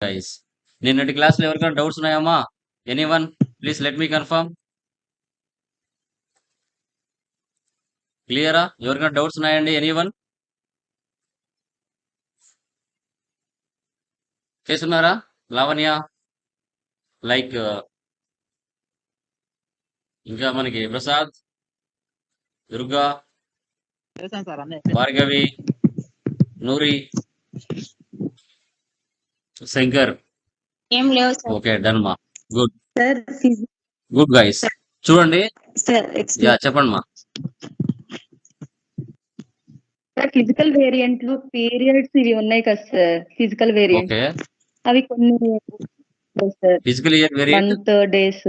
Guys నిన్నటి క్లాస్లో ఎవరికైనా డౌట్స్ ఉన్నాయమ్మా? Anyone please let me confirm. క్లియరా? ఎవరికైనా డౌట్స్ ఉన్నాయండి? ఎనీవన్ చేస్తున్నారా? లావణ్య లైక్ ఇంకా మనకి ప్రసాద్, దుర్గా, భార్గవి, నూరి, శంకర్. ఏం లేవు సార్. ఓకే డన్ మా. Good sir good guys. చూడండి సార్ యా చెప్పండి మా. ఫిజికల్ వేరియంట్ లో పీరియడ్స్ ఇవి ఉన్నాయి కదా సార్, ఫిజికల్ వేరియంట్ ఓకే అవి కొన్ని sir. Physical year variant month days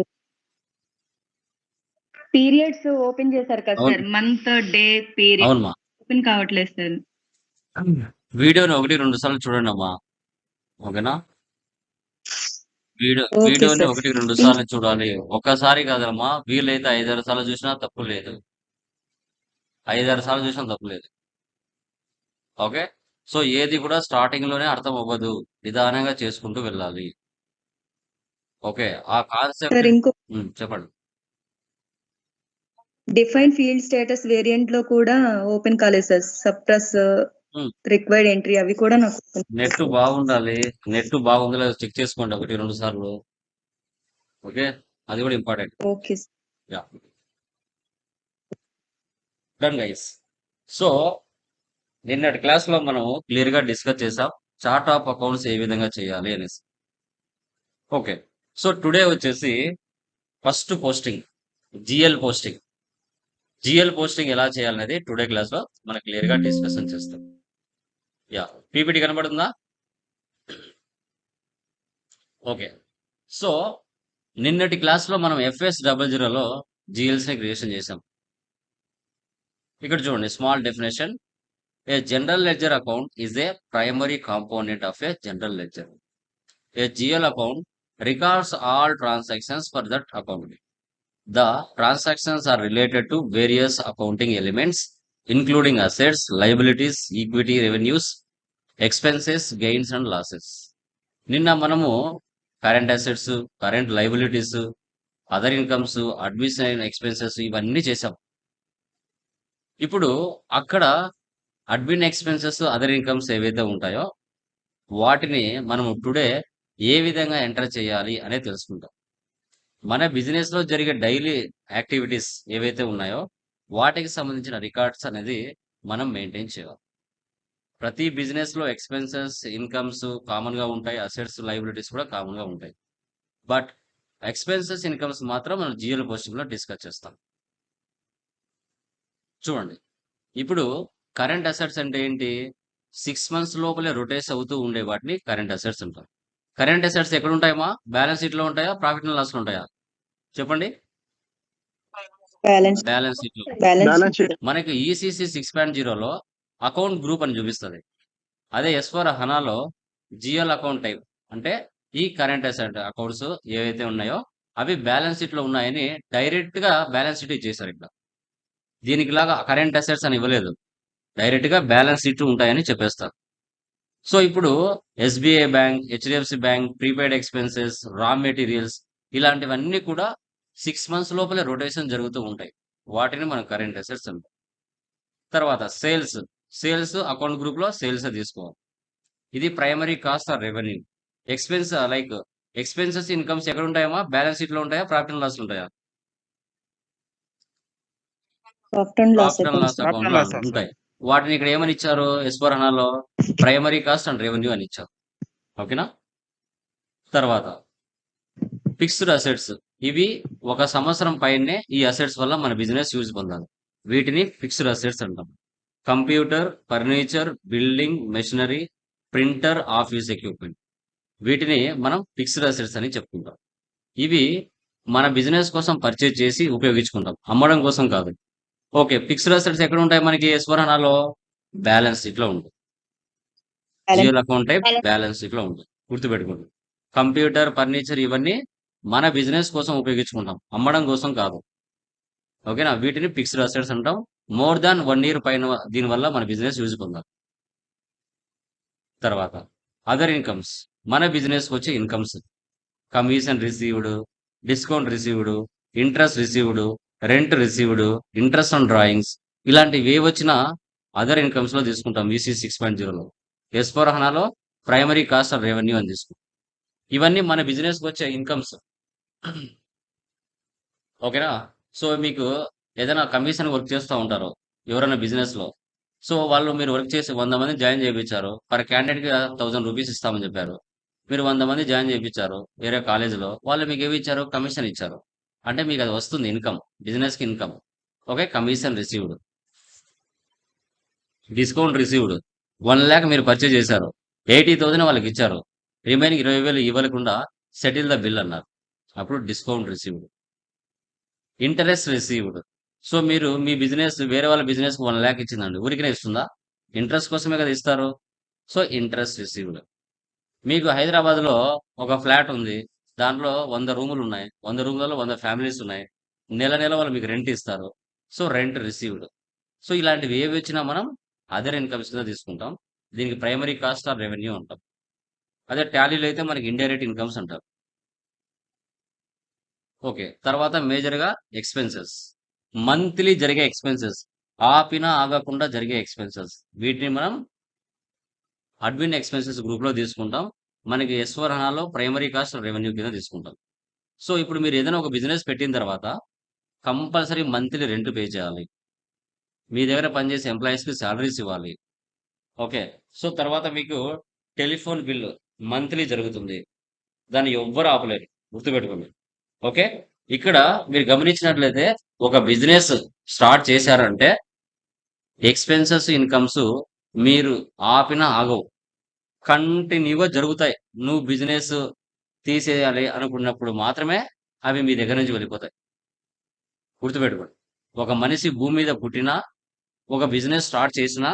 periods open చేశారు కదా అవును సార్, మంత్ డే పీరియడ్ అవును మా. ఓపెన్ కావట్లేదు సార్. వీడియోని 1-2 సార్లు చూడండి అమ్మా. ఓకేనా? ఓకే వీడియోని సార్. 1-2 సార్లు చూడాలి. ఒక్కసారి కాదమ్మా, వీలైతే 5-6 సార్లు చూసినా తప్పు లేదు. 5-6 సార్లు చూసినా తప్పు లేదు. ఓకే, సో ఏది కూడా స్టార్టింగ్ లోనే అర్థం అవ్వదు, నిదానంగా చేసుకుంటూ వెళ్ళాలి. ఓకే, ఆ కాన్సెప్ట్ సార్ ఇంకో చెప్పండి. డిఫైన్ ఫీల్డ్ స్టేటస్ వేరియంట్ లో కూడా ఓపెన్ కాలేదు సార్. సప్రెస్ రిక్వైర్డ్ ఎంట్రీ అవి కూడా నాకు నెట్ బాగుండాలి. నెట్ బాగుందో లేదో చెక్ చేసుకోండి 1-2 సార్లు. ఓకే, అది కూడా important. Okay yeah done guys. So నిన్నటి క్లాస్ లో మనం క్లియర్ గా డిస్కస్ చేసాం చార్ట్ ఆఫ్ అకౌంట్స్ ఏ విధంగా చేయాలి అనేసి. ఓకే, సో టుడే వచ్చేసి first posting GL posting. GL posting ఎలా చేయాలనేది టుడే క్లాస్ లో మనం క్లియర్ గా డిస్కషన్ చేస్తాం. యా పీపీటీ కనబడుతుందా? ఓకే, సో నిన్నటి క్లాస్ లో మనం FS00లో జిఎల్స్ ని క్రియేషన్ చేసాం. ఇక్కడ చూడండి, small definition. A general ledger account is a primary component of A general ledger. A GL account records all transactions for that account. The transactions are related to various accounting elements, including assets, liabilities, equity, revenues, expenses, gains and losses. నిన్న మనము current assets, current liabilities, other incomes, administration expenses ఇవన్నీ చేసాం. ఇప్పుడు అక్కడ admin expenses, other incomes ఏవైతే ఉంటాయో వాటిని మనము టుడే ఏ విధంగా ఎంటర్ చేయాలి అనేది తెలుసుకుంటాం. మన బిజినెస్ లో జరిగే డైలీ యాక్టివిటీస్ ఏవైతే ఉన్నాయో వాటికి సంబంధించిన రికార్డ్స్ అనేది మనం మెయింటైన్ చేయాలి. ప్రతి బిజినెస్ లో ఎక్స్పెన్సెస్, ఇన్కమ్స్ కామన్ గా ఉంటాయి, అసెట్స్, లైబిలిటీస్ కూడా కామన్ గా ఉంటాయి. బట్ ఎక్స్పెన్సెస్, ఇన్కమ్స్ మాత్రం మనం జిఎల్ పోస్టింగ్ లో డిస్కస్ చేస్తాం. చూడండి, ఇప్పుడు కరెంట్ అసెట్స్ అంటే ఏంటి? 6 months లోపలే రొటేట్ అవుతూ ఉండే వాటిని కరెంట్ అసెట్స్ అంటాం. కరెంట్ అసెట్స్ ఎక్కడ ఉంటాయమ్మా? బ్యాలెన్స్ షీట్ లో ఉంటాయా, ప్రాఫిట్ అండ్ లాస్ లో ఉంటాయా? చెప్పండి. బ్యాలెన్స్ షీట్ లో. మనకి ECC 6.0లో అకౌంట్ గ్రూప్ అని చూపిస్తుంది. అదే S4 హనాలో జిఎల్ అకౌంట్ టైప్ అంటే ఈ కరెంట్ అసెట్ అకౌంట్స్ ఏవైతే ఉన్నాయో అవి బ్యాలెన్స్ షీట్ లో ఉన్నాయని డైరెక్ట్ గా బ్యాలెన్స్ షీట్ ఇచ్చేసారు. ఇక్కడ దీనికి లాగా కరెంట్ అసెట్స్ అని ఇవ్వలేదు, డైరెక్ట్ గా బ్యాలెన్స్ షీట్ ఉంటాయని చెప్పేస్తారు. సో ఇప్పుడు SBI bank, HDFC bank, prepaid expenses, రా మెటీరియల్స్ ఇలాంటివన్నీ కూడా 6 months లోపలే రొటేషన్ జరుగుతూ ఉంటాయి. వాటిని మనం కరెంట్ అసెట్స్ అంటాం. తర్వాత సేల్స్ అకౌంట్ గ్రూప్ లో సేల్స్ తీసుకోవాలి. ఇది primary cost or revenue. Expense like expenses, incomes ఎక్కడ ఉంటాయమ్మా? బ్యాలెన్స్ షీట్ లో ఉంటాయా, ప్రాఫిట్ అండ్ లాస్ ఉంటాయా? ప్రాఫిట్ అండ్ లాస్ అకౌంట్ లో ఉంటాయి. వాటిని ఇక్కడ ఏమని ఇచ్చారు? S4 హనాలో ప్రైమరీ కాస్ట్ అండ్ రెవెన్యూ అని ఇచ్చారు. ఓకేనా? తర్వాత ఫిక్స్డ్ అసెట్స్. ఇవి 1 సంవత్సరం పైనే ఈ అసెట్స్ వల్ల మన బిజినెస్ యూజ్ పొందాలి. వీటిని ఫిక్స్డ్ అసెట్స్ అంటాం. Computer, furniture, building, machinery, printer, office equipment వీటిని మనం ఫిక్స్డ్ అసెట్స్ అని చెప్పుకుంటాం. ఇవి మన బిజినెస్ కోసం పర్చేజ్ చేసి ఉపయోగించుకుంటాం, అమ్మడం కోసం కాదు. ఓకే, ఫిక్స్డ్ అసెట్స్ ఎక్కడ ఉంటాయి మనకి? S4 హనాలో బ్యాలెన్స్ షీట్ లో ఉంటుంది. GL account type balance sheet లో ఉంటుంది, గుర్తుపెట్టుకోండి. కంప్యూటర్, ఫర్నిచర్ ఇవన్నీ మన బిజినెస్ కోసం ఉపయోగించుకుంటాం, అమ్మడం కోసం కాదు. ఓకేనా? వీటిని ఫిక్స్డ్ అసెట్స్ అంటాం. మోర్ దాన్ 1 year పైన దీనివల్ల మన బిజినెస్ యూజ్ పొందాలి. తర్వాత అదర్ ఇన్కమ్స్. మన బిజినెస్కి వచ్చే incomes. Commission received, discount received, interest received, rent received, interest on drawings, ఇలాంటివి ఏ వచ్చినా అదర్ ఇన్కమ్స్ లో తీసుకుంటాం విసి 6.0లో. S/4HANAలో ప్రైమరీ కాస్ట్ ఆఫ్ రెవెన్యూ అని తీసుకుంటాం. ఇవన్నీ మన బిజినెస్కి వచ్చే ఇన్కమ్స్. ఓకేనా? సో మీకు ఏదైనా కమిషన్ వర్క్ చేస్తూ ఉంటారు ఎవరైనా బిజినెస్ లో. సో వాళ్ళు మీరు వర్క్ చేసి 100 మంది జాయిన్ చేయించారు. పర్ క్యాండిడేట్ కి 1000 రూపీస్ ఇస్తామని చెప్పారు. మీరు 100 మంది జాయిన్ చేయించారు వేరే కాలేజీలో. వాళ్ళు మీకు ఏమి ఇచ్చారు? కమిషన్ ఇచ్చారు. అంటే మీకు అది వస్తుంది ఇన్కమ్, బిజినెస్ కి income. Okay, commission received, discount received. 1 lakh మీరు పర్చేజ్ చేశారు, 80,000 వాళ్ళకి ఇచ్చారు, రిమైనింగ్ 20,000 ఇవ్వకుండా సెటిల్ ద బిల్ అన్నారు. అప్పుడు discount received. Interest received. So మీరు మీ బిజినెస్ వేరే వాళ్ళ బిజినెస్ 1 lakh ఇచ్చిందండి, ఊరికనే ఇస్తుందా? ఇంట్రెస్ట్ కోసమే కదా ఇస్తారు. So interest received. మీకు హైదరాబాద్ లో ఒక ఫ్లాట్ ఉంది, దాంట్లో 100 రూములు ఉన్నాయి, 100 రూములలో 100 ఫ్యామిలీస్ ఉన్నాయి, నెల నెల వాళ్ళు మీకు రెంట్ ఇస్తారు. So rent received. సో ఇలాంటివి ఏవి వచ్చినా మనం అదర్ ఇన్కమ్స్ కింద తీసుకుంటాం. దీనికి ప్రైమరీ కాస్ట్ ఆర్ రెవెన్యూ అంటాం. అదే టాలీలో అయితే మనకి ఇండైరెక్ట్ ఇన్కమ్స్ అంటారు. ఓకే, తర్వాత మేజర్ గా ఎక్స్పెన్సెస్. మంత్లీ జరిగే ఎక్స్పెన్సెస్, ఆపినా ఆగకుండా జరిగే ఎక్స్పెన్సెస్, వీటిని మనం అడ్మిన్ ఎక్స్పెన్సెస్ గ్రూప్ లో తీసుకుంటాం. మనకి S/4HANAలో ప్రైమరీ కాస్ట్ రెవెన్యూ కింద తీసుకుంటాం. సో ఇప్పుడు మీరు ఏదైనా ఒక బిజినెస్ పెట్టిన తర్వాత కంపల్సరీ మంత్లీ రెంట్ పే చేయాలి. మీ దగ్గర పనిచేసే ఎంప్లాయీస్ కి శాలరీస్ ఇవ్వాలి. ఓకే, సో తర్వాత మీకు టెలిఫోన్ బిల్లు మంత్లీ జరుగుతుంది, దాన్ని ఎవ్వరు ఆపలేరు, గుర్తుపెట్టుకోండి. ఓకే, ఇక్కడ మీరు గమనించినట్లయితే ఒక బిజినెస్ స్టార్ట్ చేశారంటే ఎక్స్పెన్సెస్ ఇన్కమ్స్ మీరు ఆపినా ఆగవు, కంటిన్యూగా జరుగుతాయి. నువ్వు బిజినెస్ తీసేయాలి అనుకున్నప్పుడు మాత్రమే అవి మీ దగ్గర నుంచి వెళ్ళిపోతాయి. గుర్తుపెట్టుకోండి, ఒక మనిషి భూమి మీద పుట్టినా ఒక బిజినెస్ స్టార్ట్ చేసినా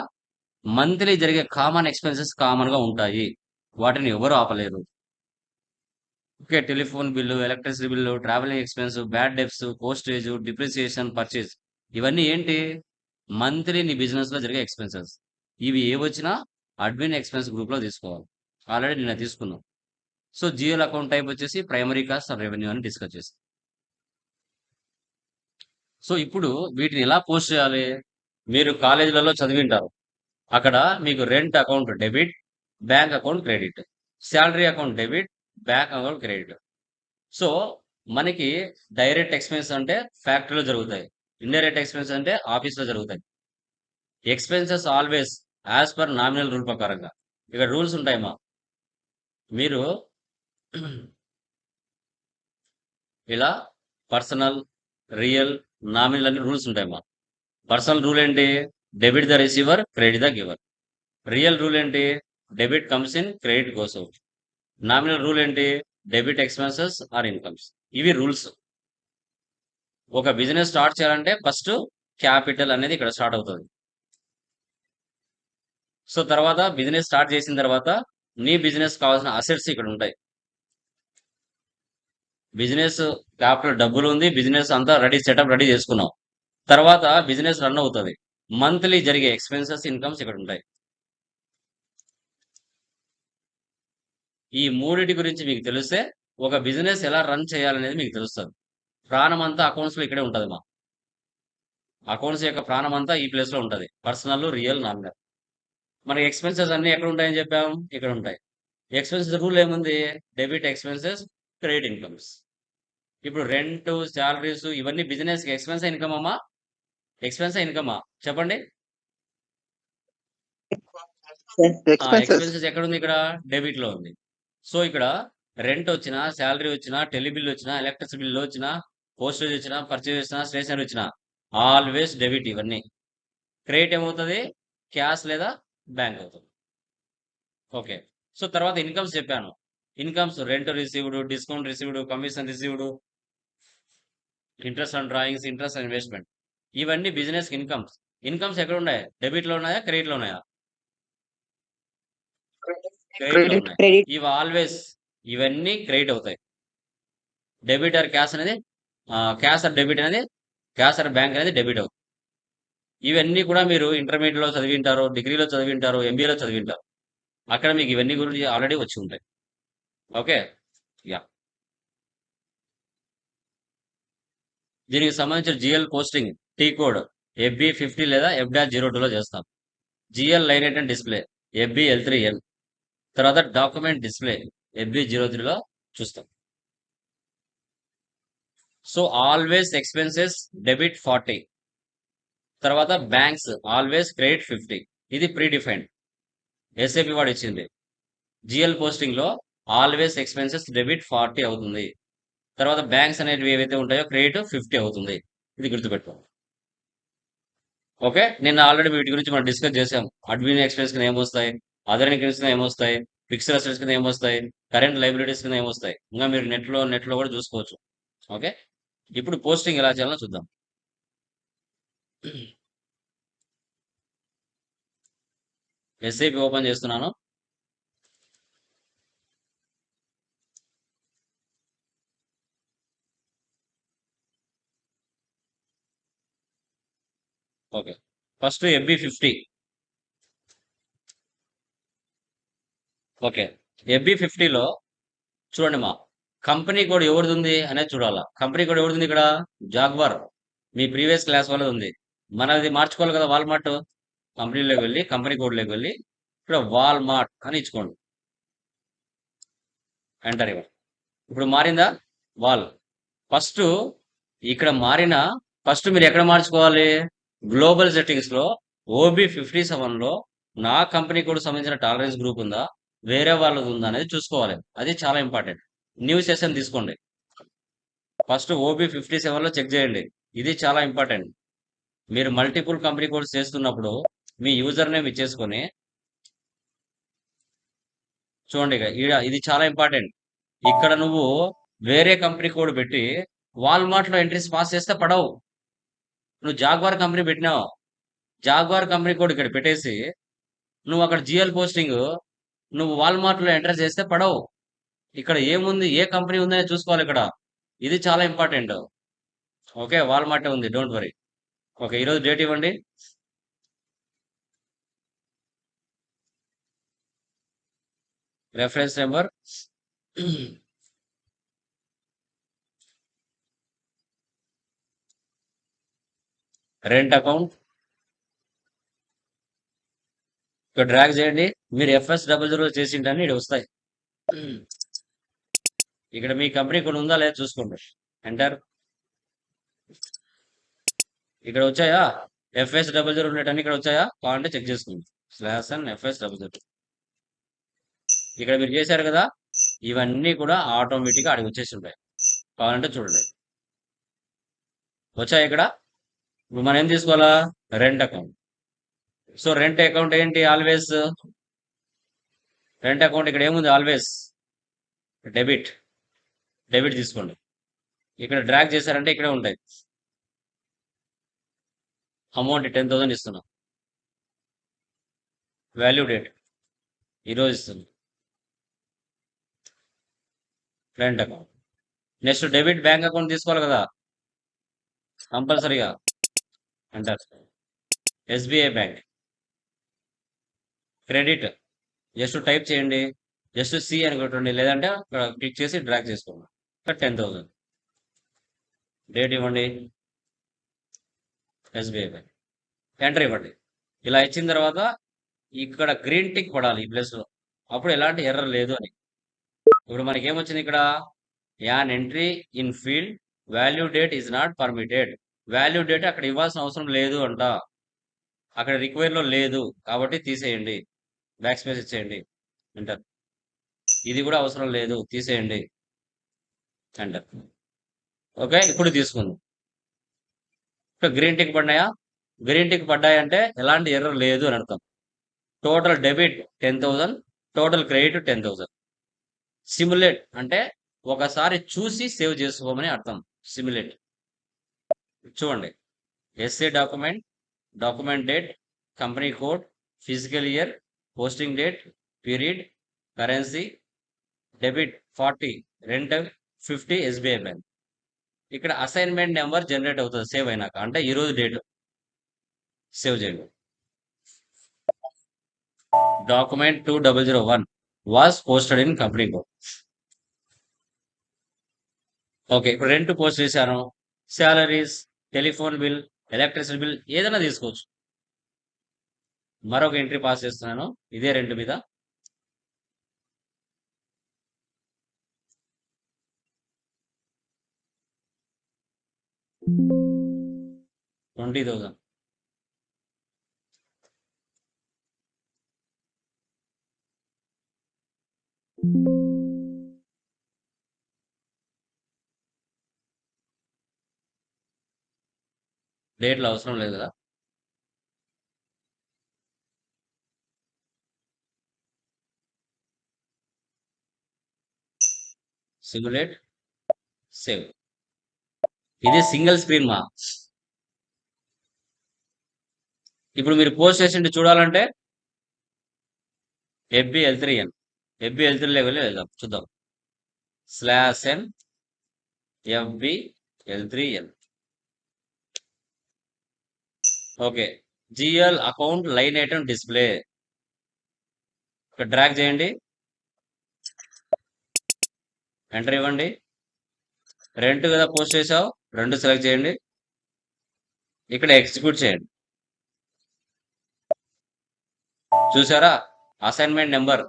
మంత్లీ జరిగే కామన్ ఎక్స్పెన్సెస్ కామన్ గా ఉంటాయి, వాటిని ఎవరు ఆపలేరు. Okay, telephone bill, electricity bill, travelling expense, bad debts, postage, depreciation, purchase, ఇవన్నీ ఏంటి? మంత్లీ నీ బిజినెస్ లో జరిగే ఎక్స్పెన్సెస్. ఇవి ఏ వచ్చినా అడ్మిన్ ఎక్స్పెన్స్ గ్రూప్ లో తీసుకోవాలి. ఆల్రెడీ నేను తీసుకున్నాను. సో జిఎల్ అకౌంట్ టైప్ వచ్చేసి ప్రైమరీ కాస్ట్ ఆఫ్ రెవెన్యూ అని డిస్కస్ చేస్తాం. సో ఇప్పుడు వీటిని ఎలా పోస్ట్ చేయాలి? మీరు కాలేజీలలో చదివింటారు, అక్కడ మీకు rent account debit, bank account credit, salary account debit, bank account credit. So మనకి డైరెక్ట్ ఎక్స్పెన్స్ అంటే ఫ్యాక్టరీలో జరుగుతాయి, ఇండైరెక్ట్ ఎక్స్పెన్స్ అంటే ఆఫీస్లో జరుగుతాయి. Expenses always as per nominal rule ప్రకారంగా. ఇక్కడ రూల్స్ ఉంటాయమ్మా. మీరు ఇలా పర్సనల్, రియల్, నామినల్ అనే రూల్స్ ఉంటాయమ్మా. పర్సనల్ రూల్ ఏంటి? Debit the receiver, credit the giver. Real rule ఏంటి? Debit comes in, credit goes out. Nominal rule ఏంటి? Debit expenses are incomes. ఇవి రూల్స్. ఒక బిజినెస్ స్టార్ట్ చేయాలంటే ఫస్ట్ క్యాపిటల్ అనేది ఇక్కడ స్టార్ట్ అవుతుంది. సో తర్వాత బిజినెస్ స్టార్ట్ చేసిన తర్వాత నీ బిజినెస్ కావాల్సిన అసెట్స్ ఇక్కడ ఉంటాయి. బిజినెస్ క్యాపిటల్ డబ్బులు ఉంది, బిజినెస్ అంతా రెడీ, సెటప్ రెడీ చేసుకున్నాం. తర్వాత బిజినెస్ రన్ అవుతుంది, మంత్లీ జరిగే ఎక్స్పెన్సెస్, ఇన్కమ్స్ ఇక్కడ ఉంటాయి. ఈ మూడిటి గురించి మీకు తెలిస్తే ఒక బిజినెస్ ఎలా రన్ చేయాలనేది మీకు తెలుస్తుంది. ప్రాణం అంతా అకౌంట్స్ లో ఇక్కడే ఉంటది. మా అకౌంట్స్ యొక్క ప్రాణం అంతా ఈ ప్లేస్ లో ఉంటది, పర్సనల్, రియల్, నామినల్. మనకి ఎక్స్పెన్సెస్ అన్ని ఎక్కడ ఉంటాయని చెప్పాం? ఇక్కడ ఉంటాయి. ఎక్స్పెన్సెస్ రూల్ ఏముంది? Debit expenses, credit incomes. ఇప్పుడు రెంట్, శాలరీస్, ఇవన్నీ బిజినెస్ ఎక్స్పెన్స్ ఇన్కమ్ అమ్మా, ఎక్స్పెన్స్ ఇన్కమా? చెప్పండి. ఎక్స్పెన్సెస్ ఎక్స్పెన్సెస్ ఎక్కడ ఉంది? ఇక్కడ డెబిట్ లో ఉంది. సో ఇక్కడ రెంట్ వచ్చినా, శాలరీ వచ్చినా, టెలిబిల్ వచ్చినా, ఎలక్ట్రిసిటీ బిల్ వచ్చినా, పోస్టేజ్ వచ్చినా, పర్చేజ్ వచ్చినా, స్టేషనరీ వచ్చినా ఆల్వేస్ డెబిట్. ఇవన్నీ క్రెడిట్ ఏమవుతుంది? క్యాష్ లేదా బ్యాంక్ అవుతుంది. ఓకే, సో తర్వాత ఇన్కమ్స్ చెప్పాను. Incomes rent received, discount received, commission received, interest on drawings, interest on investment, ఇవన్నీ బిజినెస్ ఇన్కమ్స్. ఇన్కమ్స్ ఎక్కడ ఉన్నాయి? డెబిట్ లో ఉన్నాయా, క్రెడిట్ లో ఉన్నాయా? క్రెడిట్ లో ఉన్నాయి. క్రెడిట్ ఇవి ఆల్వేస్, ఇవన్నీ క్రెడిట్ అవుతాయి. డెబిట్ ఆర్ క్యాష్ అనేది, క్యాష్ ఆర్ డెబిట్ అనేది, క్యాష్ ఆర్ బ్యాంక్ అనేది డెబిట్ అవుతుంది. ఇవన్నీ కూడా మీరు ఇంటర్మీడియట్ లో చదివింటారు, డిగ్రీలో చదివింటారు, ఎంబీఏలో చదివింటారు. అక్కడ మీకు ఇవన్నీ గురించి ఆల్రెడీ వచ్చి ఉంటాయి. ఓకే. యా దీనికి సంబంధించిన GL posting T code FB50 లేదా F-02లో చేస్తాం. GL line item display FBL3L. తర్వాత డాక్యుమెంట్ డిస్ప్లే FB03లో చూస్తాం. So always expenses debit 40. తర్వాత బ్యాంక్స్ ఆల్వేస్ క్రెడిట్ 50. ఇది ప్రీ డిఫైన్డ్ ఎస్ఏపి వాడు ఇచ్చింది. జిఎల్ పోస్టింగ్ లో ఆల్వేస్ ఎక్స్పెన్సెస్ డెబిట్ 40 అవుతుంది. తర్వాత బ్యాంక్స్ అనేవి ఏవైతే ఉంటాయో క్రెడిట్ 50 అవుతుంది. ఇది గుర్తుపెట్టుకో. ఓకే, నిన్న ఆల్రెడీ వీటి గురించి మనం డిస్కస్ చేసాం. అడ్మిన్ ఎక్స్పెన్స్ కింద ఏమొస్తాయి, అదర్ ఇన్కమ్స్ కింద ఏమొస్తాయి, ఫిక్స్డ్ అసెట్స్ కింద ఏమొస్తాయి, కరెంట్ లైబిలిటీస్ కింద ఏమొస్తాయి. ఇంకా మీరు నెట్లో కూడా చూసుకోవచ్చు. ఓకే, ఇప్పుడు పోస్టింగ్ ఎలా చేయాలో చూద్దాం. ఎస్ఐపి ఓపెన్ చేస్తున్నాను. Okay, first FB50. ఓకే, FB50లో చూడండి మా కంపెనీ కోడ్ ఎవరిది ఉంది అనేది చూడాలా. కంపెనీ కోడ్ ఎవరిది ఉంది ఇక్కడ? జాగ్వార్. మీ ప్రీవియస్ క్లాస్ వాళ్ళది ఉంది. మనది మార్చుకోవాలి కదా, వాల్మార్ట్. కంపెనీలోకి వెళ్ళి కంపెనీ కోడ్లోకి వెళ్ళి ఇక్కడ వాల్మార్ట్ అని ఇచ్చుకోండి. ఎంటర్ ఇవ్వండి. ఇప్పుడు మారిందా? వాల్. ఫస్ట్ ఇక్కడ మారిన ఫస్ట్ మీరు ఎక్కడ మార్చుకోవాలి? గ్లోబల్ సెట్టింగ్స్ లో OB57లో నా కంపెనీ కోడ్ సంబంధించిన టాలరెన్స్ గ్రూప్ ఉందా, వేరే వాళ్ళది ఉందా అనేది చూసుకోవాలి. అది చాలా ఇంపార్టెంట్. న్యూ సెషన్ తీసుకోండి. ఫస్ట్ OB57లో చెక్ చేయండి. ఇది చాలా ఇంపార్టెంట్. మీరు మల్టిపుల్ కంపెనీ కోడ్స్ చేస్తున్నప్పుడు మీ యూజర్ నేమ్ ఇచ్చేసుకొని చూడండి. ఇది చాలా ఇంపార్టెంట్. ఇక్కడ నువ్వు వేరే కంపెనీ కోడ్ పెట్టి వాల్మార్ట్ లో ఎంట్రీస్ పాస్ చేస్తే పడవు. నువ్వు జాగ్వార్ కంపెనీ పెట్టినావు, జాగ్వార్ కంపెనీ కోడ్ ఇక్కడ పెట్టేసి నువ్వు అక్కడ జిఎల్ పోస్టింగ్ నువ్వు వాల్మార్ట్ లో ఎంటర్ చేస్తే పడవు. ఇక్కడ ఏముంది, ఏ కంపెనీ ఉందని చూసుకోవాలి ఇక్కడ. ఇది చాలా ఇంపార్టెంట్. ఓకే, వాల్మార్ట్ ఉంది, డోంట్ వరీ. ఓకే, ఈరోజు డేట్ ఇవ్వండి. రెఫరెన్స్ నెంబర్ రెంట్ అకౌంట్ ఇక్కడ డ్రాగ్ చేయండి. మీరు FS00 చేసింటని ఇక్కడ వస్తాయి. ఇక్కడ మీ కంపెనీ కూడా ఉందా లేదా చూసుకోండి. ఎంటర్. ఇక్కడ వచ్చాయా? FS00 ఉండేటన్ని ఇక్కడ వచ్చాయా? కావాలంటే చెక్ చేసుకోండి. /FS00 ఇక్కడ మీరు చేశారు కదా, ఇవన్నీ కూడా ఆటోమేటిక్గా అడిగి వచ్చేసి ఉంటాయి. కావాలంటే చూడండి. వచ్చాయి ఇక్కడ. ఇప్పుడు మనం ఏం తీసుకోవాలా? Rent account. So rent account ఏంటి? ఆల్వేస్ రెంట్ అకౌంట్ ఇక్కడ ఏముంది? Always debit. డెబిట్ తీసుకోండి. ఇక్కడ డ్రాగ్ చేశారంటే ఇక్కడే ఉంటాయి. అమౌంట్ 10,000 ఇస్తున్నాం. వాల్యూ డేట్ ఈరోజు ఇస్తుంది. Rent account. Next debit bank account తీసుకోవాలి కదా కంపల్సరీగా. అంటారు SBI bank. Credit just type చేయండి, జస్ట్ C అని కొట్టండి, లేదంటే క్లిక్ చేసి డ్రాగ్ చేసుకోండి. 10,000 డేట్ ఇవ్వండి. SBI bank. ఎంటర్ ఇవ్వండి. ఇలా ఇచ్చిన తర్వాత ఇక్కడ గ్రీన్ టిక్ పడాలి ఈ ప్లేస్ లో. అప్పుడు ఎలాంటి ఎర్రర్ లేదు అని. ఇప్పుడు మనకి ఏమొచ్చింది ఇక్కడ? An entry in field value date is not permitted. Value date అక్కడ ఇవ్వాల్సిన అవసరం లేదు అంట. అక్కడ రిక్వైర్ లో లేదు కాబట్టి తీసేయండి. బ్యాక్ స్పేస్ ఇచ్చేయండి. ఎంటర్. ఇది కూడా అవసరం లేదు, తీసేయండి. ఎంటర్. ఓకే, ఇప్పుడు తీసుకుందాం. ఇక్కడ గ్రీన్ టిక్ పడ్డాయా? గ్రీన్ టిక్ పడ్డాయంటే ఎలాంటి ఎర్రర్ లేదు అని అర్థం. Total debit 10,000, total credit 10,000. Simulate అంటే ఒకసారి చూసి సేవ్ చేసుకోమని అర్థం. సిమ్యులేట్. చూడండి, SA document, document date, company code, physical year, posting date, period, currency, debit 40, rent 50, SBI bank. ఇక్కడ అసైన్మెంట్ నెంబర్ జనరేట్ అవుతుంది సేవ్ అయినాక, అంటే ఈరోజు డేట్. సేవ్ చేయండి. Document 2001 was posted in company code. Okay. ఇప్పుడు రెంట్ పోస్ట్ చేశాను. Salaries, telephone bill, electricity bill ఏదైనా తీసుకోవచ్చు. మరొక ఎంట్రీ పాస్ చేస్తున్నాను. ఇదే రెంట్ మీద. $20,000. డేట్లు అవసరం లేదు కదా. Simulate, save. ఇది సింగిల్ స్క్రీన్ మా. ఇప్పుడు మీరు పోస్ట్ చేసింది చూడాలంటే FBL3N. FBL3 లెవెల్ వెళ్దాం చూద్దాం. /n FBL3N. Okay. GL account line item display. ఇక్కడ డ్రాగ్ చేయండి. ఎంటర్ ఇవ్వండి. రెంట్ కదా పోస్ట్ చేసావు, 2 సెలెక్ట్ చేయండి. ఇక్కడ ఎగ్జిక్యూట్ చేయండి. చూసారా, అసైన్మెంట్ నెంబర్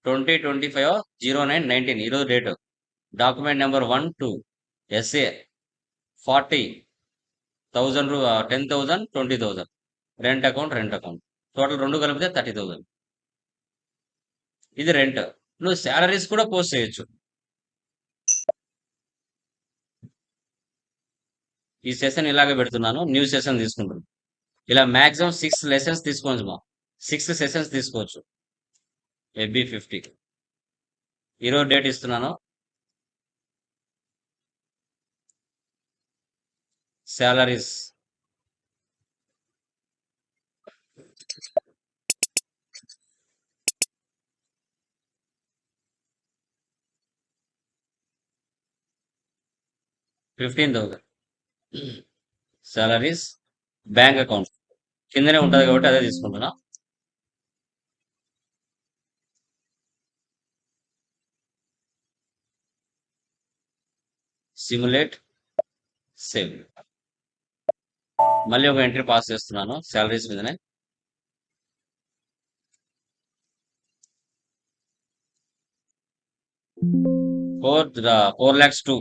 2025-09-19 ఈరోజు date. Document number 1, 2 SA 40,000 10,000 20,000 rent account total 2 కలిపితే 30,000. ఇది రెంట్. నువ్వు శాలరీస్ కూడా పోస్ట్ చేయొచ్చు. ఈ సెషన్ ఇలాగే పెడుతున్నాను. న్యూ సెషన్ తీసుకుంటాను. ఇలా మాక్సిమం 6 లెసన్స్ తీసుకోవచ్చు మా. 6 సెషన్స్ తీసుకోవచ్చు. FB50 ఈరోజు డేట్ ఇస్తున్నాను. సాలరీస్ $15,000. సాలరీస్ బ్యాంక్ అకౌంట్ కిందనే ఉంటుంది కాబట్టి అదే తీసుకుంటున్నా. Simulate, save. మళ్ళీ ఒక ఎంట్రీ పాస్ చేస్తున్నాను సాలరీస్ మీదనే. $4,02,000.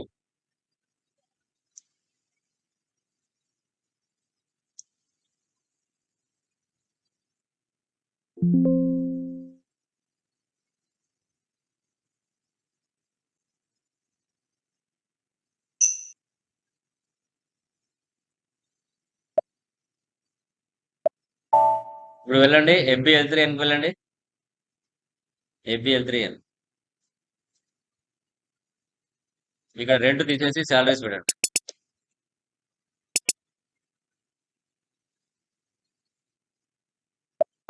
ఇప్పుడు వెళ్ళండి FBL3N వెళ్ళండి. FBL3N ఇక్కడ రెంట్ తీసేసి సాలరీస్ పెట్టండి.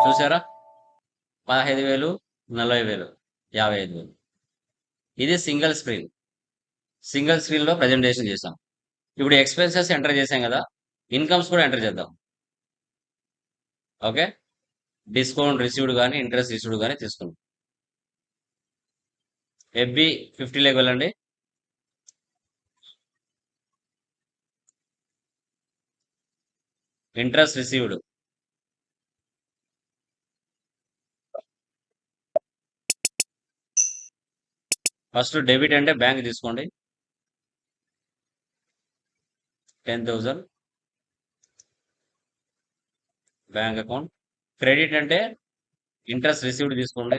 చూసారా, 15,000, 40,000, 55,000. ఇది సింగిల్ స్క్రీన్. సింగిల్ స్క్రీన్ లో ప్రజెంటేషన్ చేసాం. ఇప్పుడు ఎక్స్పెన్సెస్ ఎంటర్ చేసాం కదా, ఇన్కమ్స్ కూడా ఎంటర్ చేద్దాం. ఓకే, డిస్కౌంట్ రిసీవ్డ్ కానీ ఇంట్రెస్ట్ రిసీవ్డ్ కానీ తీసుకుందాం. FB50 వెళ్ళండి. ఇంట్రెస్ట్ రిసీవ్డ్ ఫస్ట్ డెబిట్ అంటే బ్యాంక్ తీసుకోండి 10,000 బ్యాంక్ అకౌంట్. క్రెడిట్ అంటే ఇంట్రెస్ట్ రిసీవ్డ్ తీసుకోండి.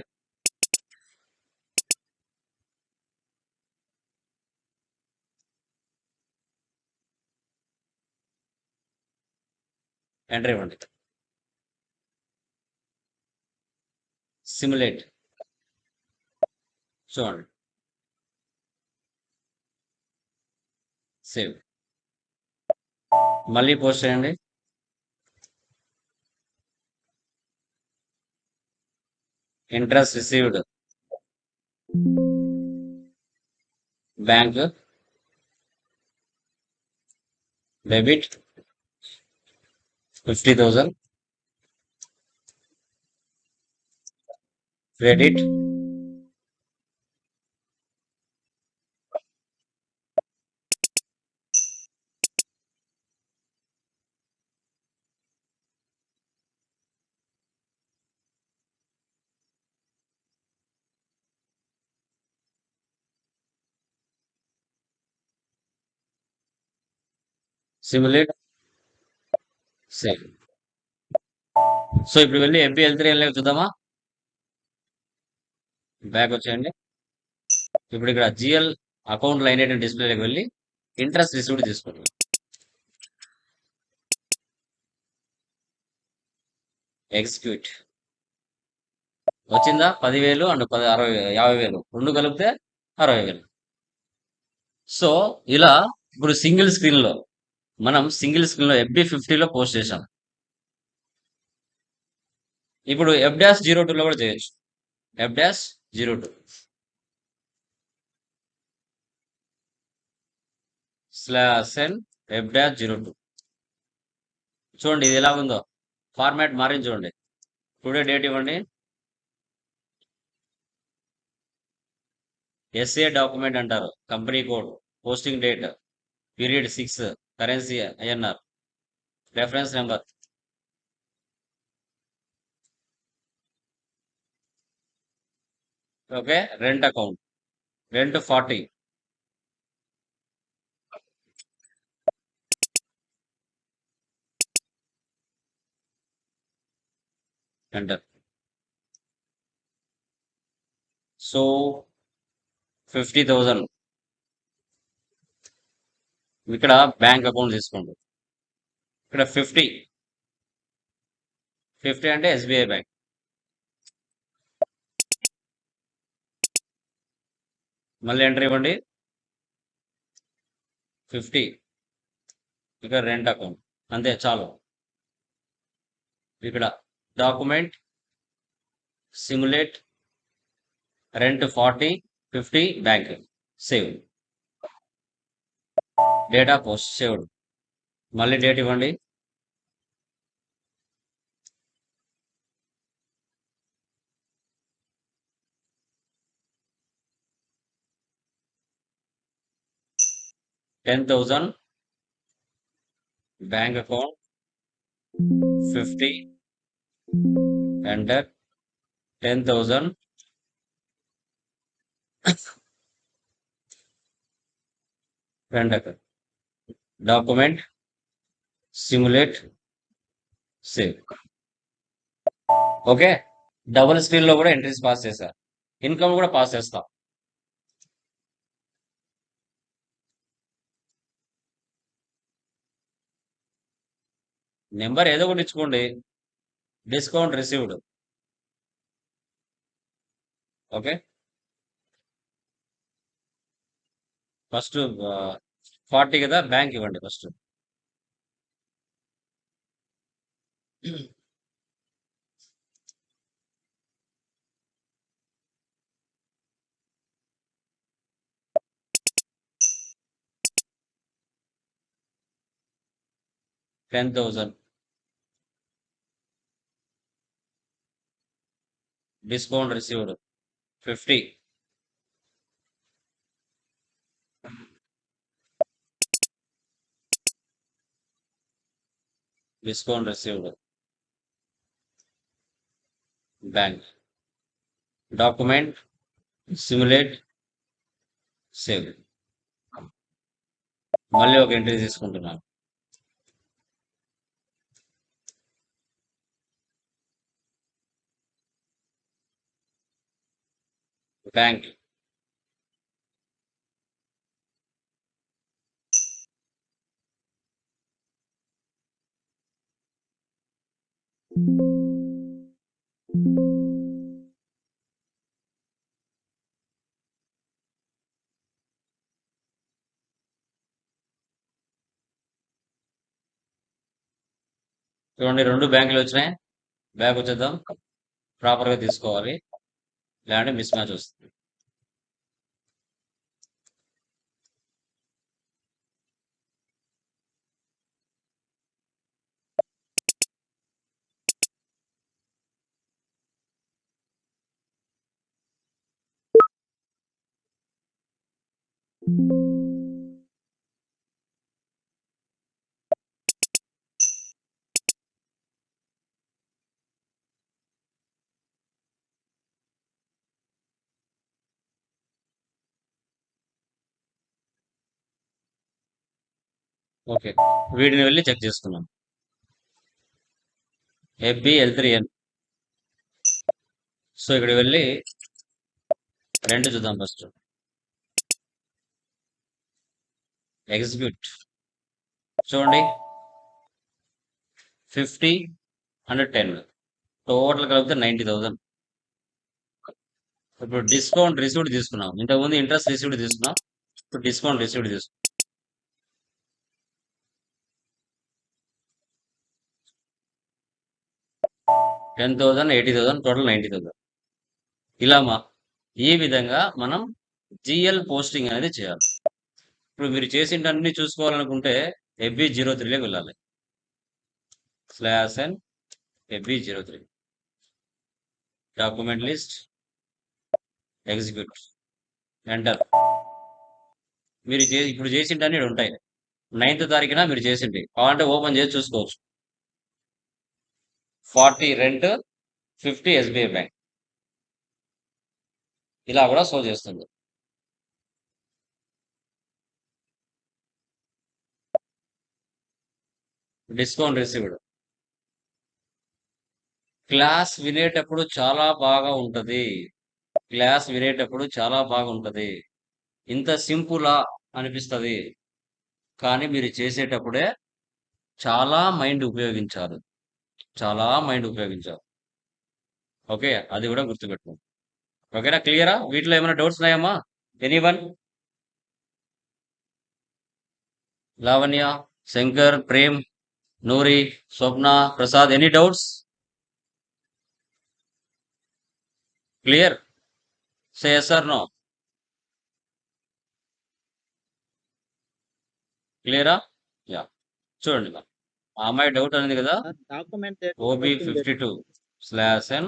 ఎంటర్ ఇవ్వండి. సిమ్యులేట్ చూడండి, సేవ్. మళ్ళీ పోస్ట్ చేయండి. Interest received bank debit 50,000 credit simulate, save. So ఇప్పుడు వెళ్ళి MPL3 వెళ్ళి చూద్దామా? బ్యాక్ వచ్చేయండి. ఇప్పుడు ఇక్కడ జిఎల్ అకౌంట్ లైన్ ఐటెం డిస్ప్లేలోకి వెళ్ళి ఇంట్రెస్ట్ రిసీవ్డ్ తీసుకోండి. ఎగ్జిక్యూట్. వచ్చిందా? 10,000 అండ్ 50,000 రెండు కలిపితే 60,000. సో ఇలా ఇప్పుడు సింగిల్ స్క్రీన్ లో మనం FB50లో పోస్ట్ చేసాం. ఇప్పుడు F-02లో కూడా చేయొచ్చు. F-02 /n F-02. చూడండి ఇది ఎలా ఉందో, ఫార్మాట్ మారింది చూడండి. టుడే డేట్ ఇవ్వండి, ఎస్ఏ డాక్యుమెంట్ అంటారు, company code, posting date, period 6, currency INR, reference number. Okay, rent account, rent 40, enter. So 50,000 ఇక్కడ బ్యాంక్ అకౌంట్ తీసుకోండి. ఇక్కడ 50 అంటే SBI బ్యాంక్. మళ్ళీ ఎంటర్ ఇవ్వండి. 50 ఇక్కడ రెంట్ అకౌంట్, అంతే చాలు. ఇక్కడ document, simulate, rent 40, 50 bank, save. Data post saved. మళ్ళీ డేట్ ఇవ్వండి. $10,000 bank account, 50 enter. 10,000 rent account, document, simulate, save. Okay, double screen లో కూడా ఎంట్రీస్ పాస్ చేశారు. ఇన్కమ్ కూడా పాస్ చేస్తాం. నెంబర్ ఏదో ఒకటి ఇచ్చుకోండి. Discount received. ఓకే, ఫస్ట్ 40 కదా, బ్యాంక్ ఇవ్వండి first. $10,000 discount received 50. Discount received bank, document, simulate, save. మళ్ళీ ఒక ఎంట్రీ తీసుకుంటున్నాను. బ్యాంక్, చూడండి రెండు బ్యాంకులు వచ్చినాయి. బ్యాక్ వచ్చేద్దాం. ప్రాపర్గా తీసుకోవాలి, లేదంటే మిస్ మ్యాచ్ వస్తుంది. ఓకే, వీటిని వెళ్ళి చెక్ చేసుకున్నాం. FB L3N. సో ఇక్కడ వెళ్ళి రెండు చూద్దాం. First execute. చూడండి 50 అండ్ 10 టోటల్ కలిపితే 90,000. ఇప్పుడు డిస్కౌంట్ రిసీవ్డ్ తీసుకున్నాం. ఇంతకుముందు ఇంట్రెస్ట్ రిసీవ్డ్ తీసుకున్నాం. ఇప్పుడు డిస్కౌంట్ రిసీవ్డ్ తీసుకున్నాం. 10,000, 80,000, టోటల్ 90,000. ఇలా ఈ విధంగా మనం జిఎల్ పోస్టింగ్ అనేది చేయాలి. ఇప్పుడు మీరు చేసింటన్ని చూసుకోవాలనుకుంటే FB03లోకి వెళ్ళాలి. /n FB03 document list, execute, enter. మీరు ఇప్పుడు చేసింటన్ని ఉంటాయి. 9th తారీఖున మీరు చేసింటి కావాలంటే ఓపెన్ చేసి చూసుకోవచ్చు. 40 రెంట్, 50 SBI బ్యాంక్. ఇలా కూడా షో చేస్తుంది. Discount received. క్లాస్ వినేటప్పుడు చాలా బాగా ఉంటది. క్లాస్ వినేటప్పుడు చాలా బాగుంటది. ఇంత సింపులా అనిపిస్తుంది, కానీ మీరు చేసేటప్పుడే చాలా మైండ్ ఉపయోగించాలి. చాలా మైండ్ ఉపయోగించాలి. ఓకే, అది కూడా గుర్తుపెట్టుకోండి. ఓకేనా? క్లియరా? వీటిలో ఏమైనా డౌట్స్ ఉన్నాయమ్మా? Anyone? Lavanya, Shankar, Prem, Noori, Swapna, Prasad, any doubts? Clear? Say yes or no. క్లియరా? యా. చూడండి, ఆ అమ్మాయి డౌట్ అనేది కదా, డాక్యుమెంట్ OB52/N.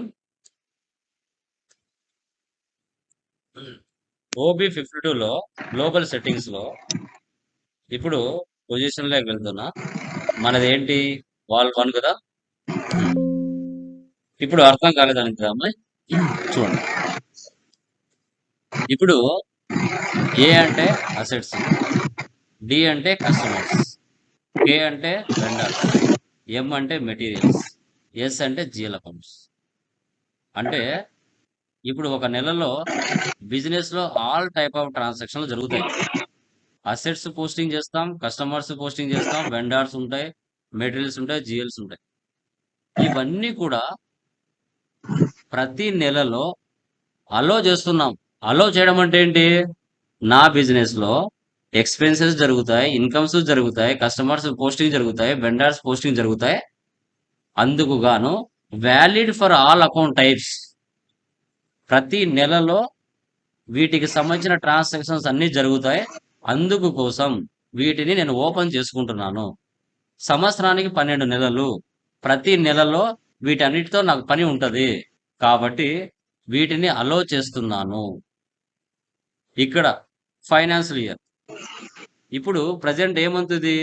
OB52లో గ్లోబల్ సెట్టింగ్స్ లో ఇప్పుడు పొజిషన్ లోకి వెళ్తున్నా. మనది ఏంటి? వాల్ 1 కదా. ఇప్పుడు అర్థం కాలేదని కదా అమ్మాయి? చూడండి, ఇప్పుడు ఏ అంటే అసెట్స్, డి అంటే కస్టమర్స్, కే అంటే వెండర్స్, ఎం అంటే మెటీరియల్స్, ఎస్ అంటే జిఎల్ అకౌంట్స్. అంటే ఇప్పుడు ఒక నెలలో బిజినెస్ లో ఆల్ టైప్ ఆఫ్ ట్రాన్సాక్షన్లు జరుగుతాయి. అసెట్స్ పోస్టింగ్ చేస్తాం, కస్టమర్స్ పోస్టింగ్ చేస్తాం, వెండర్స్ ఉంటాయి, మెటీరియల్స్ ఉంటాయి, జిఎల్స్ ఉంటాయి. ఇవన్నీ కూడా ప్రతి నెలలో అలో చేస్తున్నాం. అలో చేయడం అంటే ఏంటి? నా బిజినెస్ లో ఎక్స్పెన్సెస్ జరుగుతాయి, ఇన్కమ్స్ జరుగుతాయి, కస్టమర్స్ పోస్టింగ్ జరుగుతాయి, వెండర్స్ పోస్టింగ్ జరుగుతాయి. అందుకు గాను valid for all account types. ప్రతి నెలలో వీటికి సంబంధించిన ట్రాన్సాక్షన్స్ అన్ని జరుగుతాయి. అందుకు కోసం వీటిని నేను ఓపెన్ చేసుకుంటున్నాను. సంవత్సరానికి 12 నెలలు. ప్రతి నెలలో వీటన్నిటితో నాకు పని ఉంటది కాబట్టి వీటిని అలో చేస్తున్నాను. ఇక్కడ ఫైనాన్షియల్ ఇయర్. ఇప్పుడు ప్రజెంట్ ఏ మంత్ ఇది?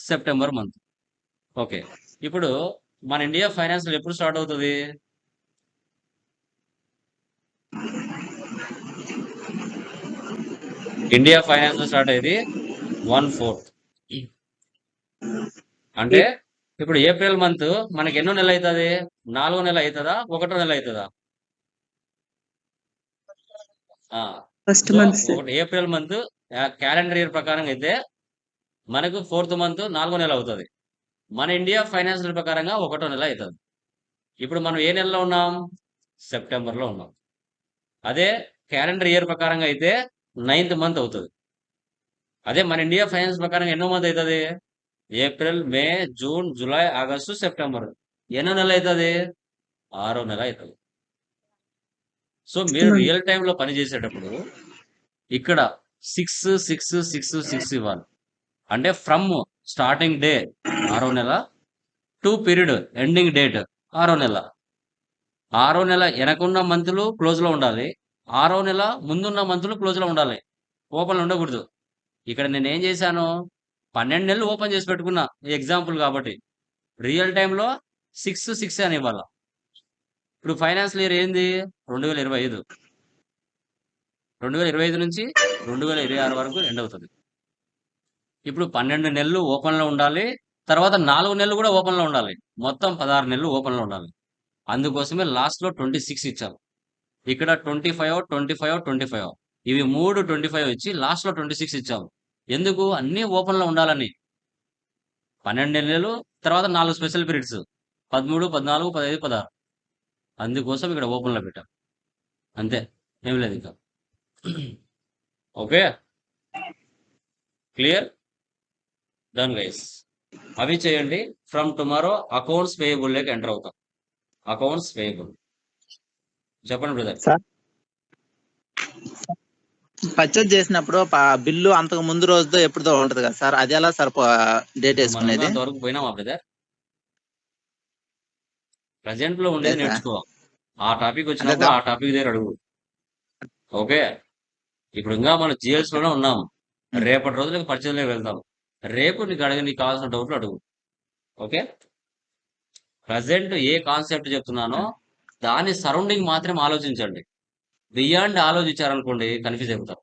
September month. ఓకే, ఇప్పుడు మన ఇండియా ఫైనాన్షియల్ ఎప్పుడు స్టార్ట్ అవుతుంది? ఇండియా ఫైనాన్షియల్ స్టార్ట్ అయ్యేది 1/4. అంటే ఇప్పుడు ఏప్రిల్ మంత్ మనకి ఎన్నో నెల అవుతుంది? 4వ నెల అవుతుందా, 1వ నెల అవుతుందా? First month April month calendar year ప్రకారం అయితే మనకు 4th మంత్ 4వ నెల అవుతుంది. మన ఇండియా ఫైనాన్షియల్ ప్రకారంగా 1వ నెల అవుతుంది. ఇప్పుడు మనం ఏ నెలలో ఉన్నాం? సెప్టెంబర్ లో ఉన్నాం. అదే క్యాలెండర్ ఇయర్ ప్రకారంగా అయితే 9th మంత్ అవుతుంది. అదే మన ఇండియా ఫైనాన్స్ ప్రకారం ఎన్నో మంత్ అవుతుంది? ఏప్రిల్, మే, జూన్, జూలై, ఆగస్టు, సెప్టెంబర్. ఎన్నో నెల అవుతుంది? 6వ నెల అవుతుంది. సో మీరు రియల్ టైంలో పని చేసేటప్పుడు ఇక్కడ 6/6/6/6 ఇవ్వాలి. అంటే ఫ్రమ్ స్టార్టింగ్ డే 6వ నెల టు పీరియడ్ ఎండింగ్ డేట్ 6వ నెల. 6వ నెల వెనకున్న మంత్లు క్లోజ్ లో ఉండాలి, 6వ నెల ముందున్న మంత్లు క్లోజ్ లో ఉండాలి, ఓపెన్ ఉండకూడదు. ఇక్కడ నేను ఏం చేశాను? 12 నెలలు ఓపెన్ చేసి పెట్టుకున్నా, ఎగ్జాంపుల్ కాబట్టి. రియల్ టైంలో 6/6 అని ఇవ్వాల. ఇప్పుడు ఫైనాన్షియల్ ఇయర్ ఏంది? 2025. 2025 నుంచి 2026 వరకు ఎండ్ అవుతుంది. ఇప్పుడు 12 నెలలు ఓపెన్ లో ఉండాలి. తర్వాత 4 నెలలు కూడా ఓపెన్ లో ఉండాలి. మొత్తం 16 నెలలు ఓపెన్ లో ఉండాలి. అందుకోసమే లాస్ట్ లో 26 ఇచ్చాం. ఇక్కడ 25, 25, 25 ఇవి 3 25 ఇచ్చి లాస్ట్ లో 26 ఇచ్చాం. ఎందుకు? అన్ని ఓపెన్ లో ఉండాలని. 12 నెలలు తర్వాత 4 స్పెషల్ పీరియడ్స్ 13, 14, 15, 16 అందుకోసం ఇక్కడ ఓపెన్ లో పెట్టాం. అంతే, ఏం లేదు ఇంకా. Okay, clear, done guys. అవి చేయండి. ఫ్రమ్ టుమారో అకౌంట్స్ పేయబుల్ లేక ఎంటర్ అవుతాం. అకౌంట్స్ పేయబుల్ చెప్పండి బ్రదర్. సార్ పర్చేజ్ చేసినప్పుడు బిల్లు అంతకు ముందు రోజుతో ఎప్పుడుదో ఉంటది కదా సార్, అది ఎలా సార్ డేట్ మనం వేసుకునేది? అంతవరకు పోయినామా బ్రదర్? ప్రజెంట్ లో ఉండేది లేదు సార్. నేర్చుకో. ఆ టాపిక్ వచ్చినప్పుడు ఆ టాపిక్ దగ్గర అడుగు. ఓకే, ఇప్పుడు ఇంకా మనం జిఎల్స్ లోనే ఉన్నాం. రేపటి రోజులకు పర్చేజ్లోకి వెళ్దాం. రేపు నీకు నీకు కావాల్సిన డౌట్లు అడుగు. ఓకే, ప్రజెంట్ ఏ కాన్సెప్ట్ చెప్తున్నానో దాని సరౌండింగ్ మాత్రమే ఆలోచించండి. బియాండ్ ఆలోచించారనుకోండి కన్ఫ్యూజ్ అయిపోతారు.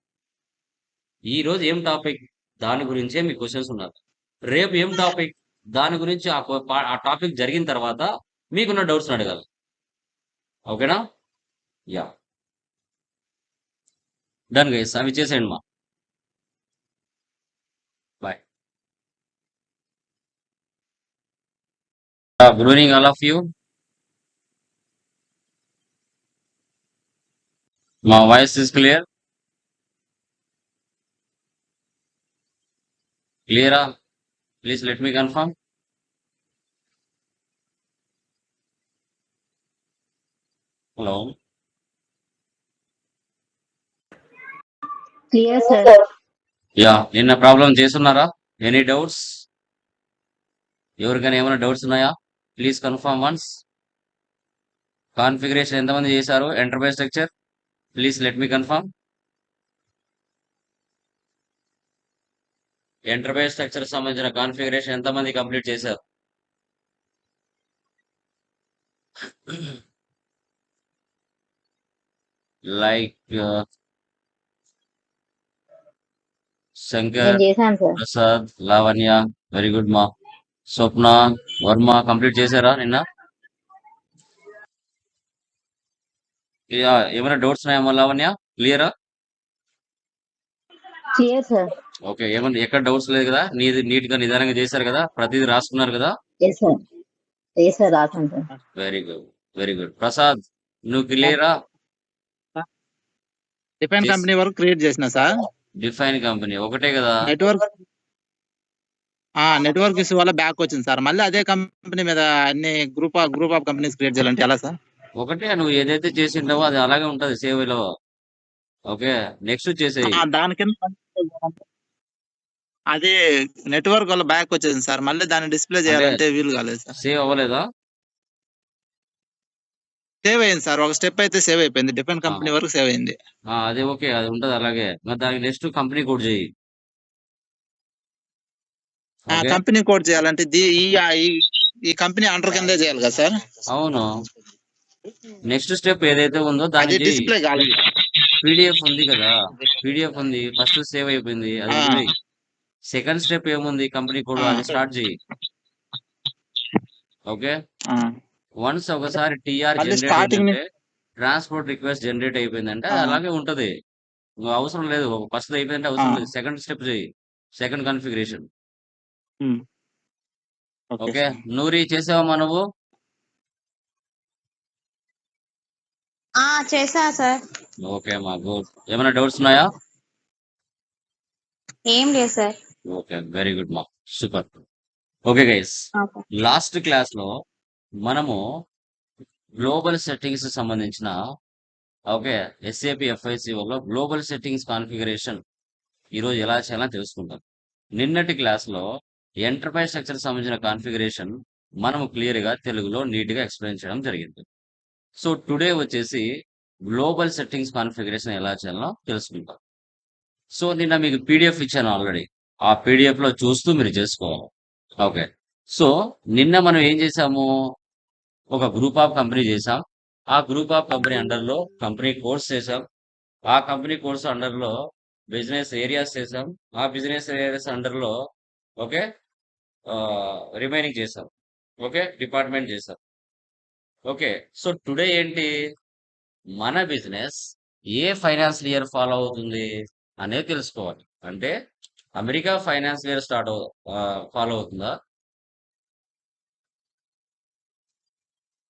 ఈ రోజు ఏం టాపిక్ దాని గురించే మీ క్వశ్చన్స్ ఉన్నారు. రేపు ఏం టాపిక్ దాని గురించి ఆ టాపిక్ జరిగిన తర్వాత మీకున్న డౌట్స్ అడగాలి. ఓకేనా? Yeah, done guys. అవి చేసేయండి మా. Bye. Good evening all of you. మా వాయిస్ ఇస్ క్లియర్? క్లియరా? Please let me confirm. Hello, clear sir. Yeah, నిన్న ప్రాబ్లం చేస్తున్నారా? Any doubts? ఎవరికైనా ఏమైనా డౌట్స్ ఉన్నాయా? Please confirm once. కాన్ఫిగరేషన్ ఎంతమంది చేశారు? Enterprise structure please let me confirm. Enterprise structure సంబంధించిన కాన్ఫిగరేషన్ ఎంతమంది కంప్లీట్ చేశారు? లైక్ శంకర్, నేను చేశాను sir. Prasad, Lavanya, very good మా. స్వప్న, వర్మ కంప్లీట్ చేశారా నిన్న? ఏమైనా డౌట్స్ ఉన్నాయా లావణ్య? క్లియరా? Clear sir. ఓకే, ఏమన్నా ఎక్కడ డౌట్స్ లేదు కదా? నీట్ గా నిదానంగా చేశారు కదా? ప్రతిదీ రాసుకున్నారు కదా? Yes sir. ఎస్ సార్, రాసాను సార్. Very good, very good. Prasad, నువ్వు క్లియరా? డిఫెన్స్ కంపెనీ వరకు క్రియేట్ చేసిన సార్. డిఫైన్ కంపెనీ ఒకటే కదా? నెట్వర్క్ ఇష్యూ వల్ల బ్యాక్ వచ్చింది సార్. మళ్ళీ అదే కంపెనీ మీద అన్ని గ్రూప్ ఆఫ్ కంపెనీస్ క్రియేట్ చేయాలంటే ఎలా సార్? ఒకటే, నువ్వు ఏదైతే చేసింటావో అది అలాగే ఉంటది సేవ్ లో. ఓకే, నెక్స్ట్ చేసేయి. దాని కింద అది నెట్వర్క్ వల్ల బ్యాక్ వచ్చేసింది సార్. మళ్ళీ దాన్ని డిస్ప్లే చేయాలంటే వీలు కాలేదు సార్. సేవ్ అవ్వలేదా? సేవ్ అయింది సార్. ఒక స్టెప్ అయితే సేవ్ అయిపోయింది. డిఫెన్స్ కంపెనీ వరకు సేవ్ అయింది. అది ఓకే, అది ఉంటది అలాగే. మరి దానికి నెక్స్ట్ కంపెనీ కోడ్ చేయి. కంపెనీ కోడ్ చేయాలంటే ఈ కంపెనీ అండర్ కిందే చేయాలి కదా సార్? అవును. నెక్స్ట్ స్టెప్ ఏదైతే ఉందో దాన్ని డిస్ప్లే కాలేదు. పీడిఎఫ్ ఉంది కదా? పీడిఎఫ్ ఉంది, ఫస్ట్ సేవ్ అయిపోయింది, అది ఉంది. సెకండ్ స్టెప్ ఏముంది? కంపెనీ కోడ్, అది స్టార్ట్ చేయి. ఓకే, వన్స్ ఒకసారి టిఆర్ జనరేట్ అయితే ట్రాన్స్పోర్ట్ రిక్వెస్ట్ జనరేట్ అయిపోయిందంటే అలాగే ఉంటది. నువ్వు అవసరం లేదు, ఫస్ట్ అయిపోయిందంటే అవసరం లేదు. సెకండ్ స్టెప్ చేయి, సెకండ్ కాన్ఫిగరేషన్. ఓకే, నూరి చేసావమ్మా నువ్వు? చేసా సార్. ఓకే మా, గుడ్. ఏమైనా డౌట్స్ ఉన్నాయా? ఏం లేదు సార్. ఓకే, వెరీ గుడ్ మా, super. Okay guys, last class లో మనము గ్లోబల్ సెట్టింగ్స్ సంబంధించిన ఓకే ఎస్ఏపి ఎఫ్ఐసిఓలో గ్లోబల్ సెట్టింగ్స్ కాన్ఫిగరేషన్ ఈరోజు ఎలా చేయాలని తెలుసుకుంటాం. నిన్నటి క్లాస్ లో ఎంటర్ప్రైజ్ స్ట్రక్చర్ సంబంధించిన కాన్ఫిగరేషన్ మనము క్లియర్ గా తెలుగులో నీట్ గా ఎక్స్ప్లెయిన్ చేయడం జరిగింది. సో టుడే వచ్చేసి గ్లోబల్ సెట్టింగ్స్ కాన్ఫిగరేషన్ ఎలా చేయాలో తెలుసుకుంటాం. సో నిన్న మీకు పీడిఎఫ్ ఇచ్చాను ఆల్రెడీ. ఆ పీడిఎఫ్ లో చూస్తూ మీరు చేసుకోవాలి. ఓకే, సో నిన్న మనం ఏం చేసాము? ఒక గ్రూప్ ఆఫ్ కంపెనీ చేసాం. ఆ గ్రూప్ ఆఫ్ కంపెనీ అండర్ లో కంపెనీ కోర్స్ చేసాం. ఆ కంపెనీ కోర్స్ అండర్ లో బిజినెస్ ఏరియాస్ చేసాం. ఆ బిజినెస్ ఏరియాస్ అండర్ లో ఓకే. రిమైనింగ్ చేసాం. ఓకే. డిపార్ట్మెంట్ చేసాం. ఓకే. సో టుడే ఏంటి మన బిజినెస్ ఏ ఫైనాన్షియల్ ఇయర్ ఫాలో అవుతుంది అనేది తెలుసుకోవాలి. అంటే అమెరికా ఫైనాన్షియల్ ఇయర్ ఫాలో అవుతుందా,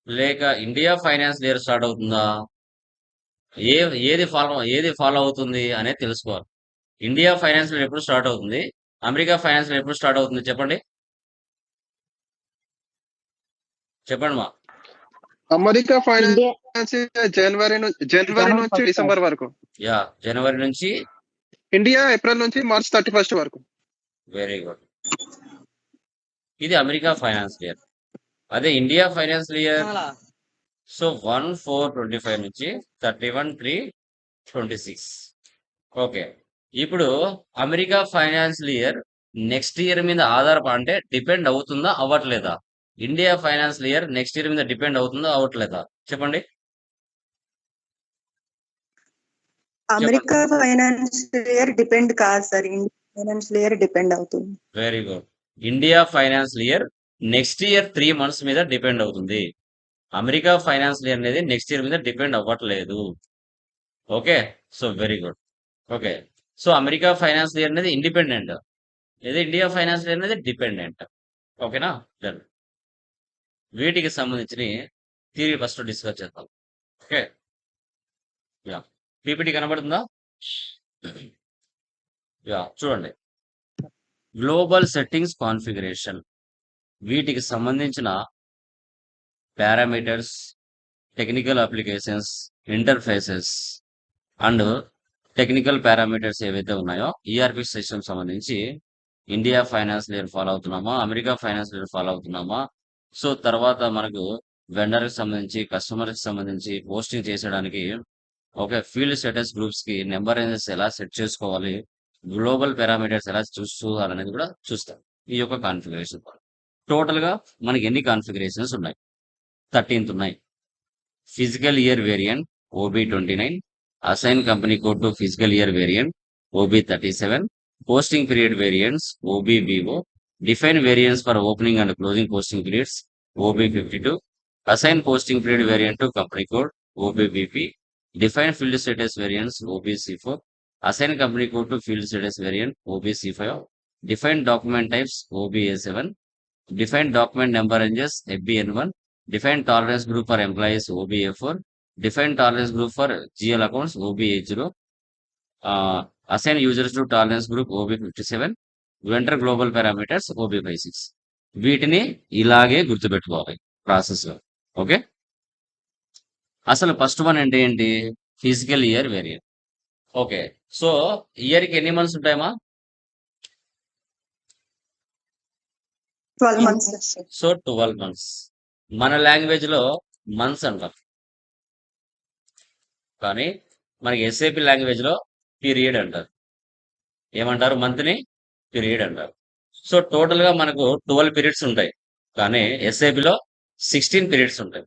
లేక ఇండియా ఫైనాన్షియల్ ఇయర్ స్టార్ట్ అవుతుందా, ఏ ఏది ఫాలో అవుతుంది అనేది తెలుసుకోవాలి. ఇండియా ఫైనాన్షియల్ ఇయర్ ఎప్పుడు స్టార్ట్ అవుతుంది, అమెరికా ఫైనాన్షియల్ ఇయర్ ఎప్పుడు స్టార్ట్ అవుతుంది చెప్పండి. చెప్పండి మా. అమెరికా ఇండియా ఫైనాన్స్ జనవరి నుంచి ఫస్ట్ సార్. డిసెంబర్ వరకు, యా జనవరి నుంచి. ఇండియా ఏప్రిల్ నుంచి మార్చ్ 31 వరకు. Very good. ఇది అమెరికా ఫైనాన్షియల్ ఇయర్. అదే ఇండియా ఫైనాన్షియల్ ఇయర్ సో 1/4/25 నుంచి 31/3/26. ఓకే. ఇప్పుడు America financial year next year మీద అంటే డిపెండ్ అవుతుందా అవ్వట్లేదా, India financial year next year మీద డిపెండ్ అవుతుందా అవ్వట్లేదా చెప్పండి. అమెరికా ఫైనాన్షియల్ ఇయర్ డిపెండ్ కాదు sir, India financial year depend అవుతుంది. Very good. India financial year next year 3 months మీద డిపెండ్ అవుతుంది. అమెరికా ఫైనాన్షియల్ ఇయర్ అనేది నెక్స్ట్ ఇయర్ మీద డిపెండ్ అవ్వట్లేదు. Okay. So very good. Okay. So America financial year అనేది independent, లేదా India financial year అనేది dependent. ఓకేనా. డన్. వీటికి సంబంధించిన థియరీ ఫస్ట్ డిస్కస్ చేద్దాం. ఓకే. యా పీపీటీ కనబడుతుందా? యా చూడండి. గ్లోబల్ సెట్టింగ్స్ కాన్ఫిగరేషన్, వీటికి సంబంధించిన parameters, technical applications, interfaces and technical parameters ఏవైతే ఉన్నాయో ఈఆర్పి సిస్టమ్ సంబంధించి ఇండియా ఫైనాన్షియల్ ఇయర్ ఫాలో అవుతున్నామా, అమెరికా ఫైనాన్షియల్ ఇయర్ ఫాలో అవుతున్నామా, సో తర్వాత మనకు వెండర్కి సంబంధించి, కస్టమర్కి సంబంధించి పోస్టింగ్ చేసేయడానికి ఓకే ఫీల్డ్ స్టేటస్ గ్రూప్స్ కి నెంబర్ ఎలా సెట్ చేసుకోవాలి, గ్లోబల్ పారామీటర్స్ ఎలా చూసుకోవాలనేది కూడా చూస్తాం ఈ యొక్క కాన్ఫిగరేషన్. టోటల్ గా మనకి ఎన్ని కాన్ఫిగరేషన్స్ ఉన్నాయి? 13 ఉన్నాయి. Physical year variant OB29, assign company code to physical year variant OB37, posting period variants OBVO, define variance for opening and closing posting periods OB52, assign posting period variant to company code OBVP, define field status variants OBC4, assign company code to field status variant OBC5, define document types OBA7, define document number ranges FBN1, define tolerance group for employees OBA4, define tolerance group for GL accounts OBA0, assign users to tolerance group OB57, vendor global parameters OB56. వీటిని ఇలాగే గుర్తుపెట్టుకోవాలి process లో. Okay. అసలు first one అంటే ఏంటి? Physical year variant. Okay. So year కి ఎన్ని months ఉంటాయమ్మా? 12 months. So 12 months. మన లాంగ్వేజ్ లో మంత్స్ అంటాం, కానీ మనకి ఎస్ఏపి లాంగ్వేజ్ లో పీరియడ్ అంటారు. ఏమంటారు? మంత్ ని పీరియడ్ అంటారు. సో టోటల్ గా మనకు 12 periods ఉంటాయి, కానీ ఎస్ఏపిలో 16 periods ఉంటాయి.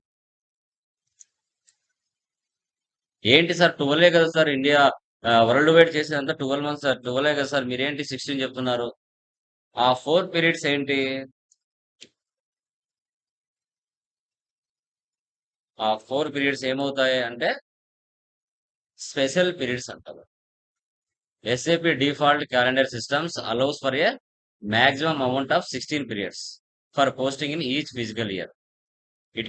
ఏంటి సార్ 12 కదా సార్, ఇండియా వరల్డ్ వైడ్ చేసేదంతా 12 months సార్, 12 కదా సార్, మీరేంటి 16 చెప్తున్నారు? ఆ 4 periods ఏంటి? ఆ 4 periods ఏమవుతాయి అంటే స్పెషల్ పీరియడ్స్ అంటారు. SAP default calendar systems allows for a maximum amount of 16 periods for posting in each physical year. It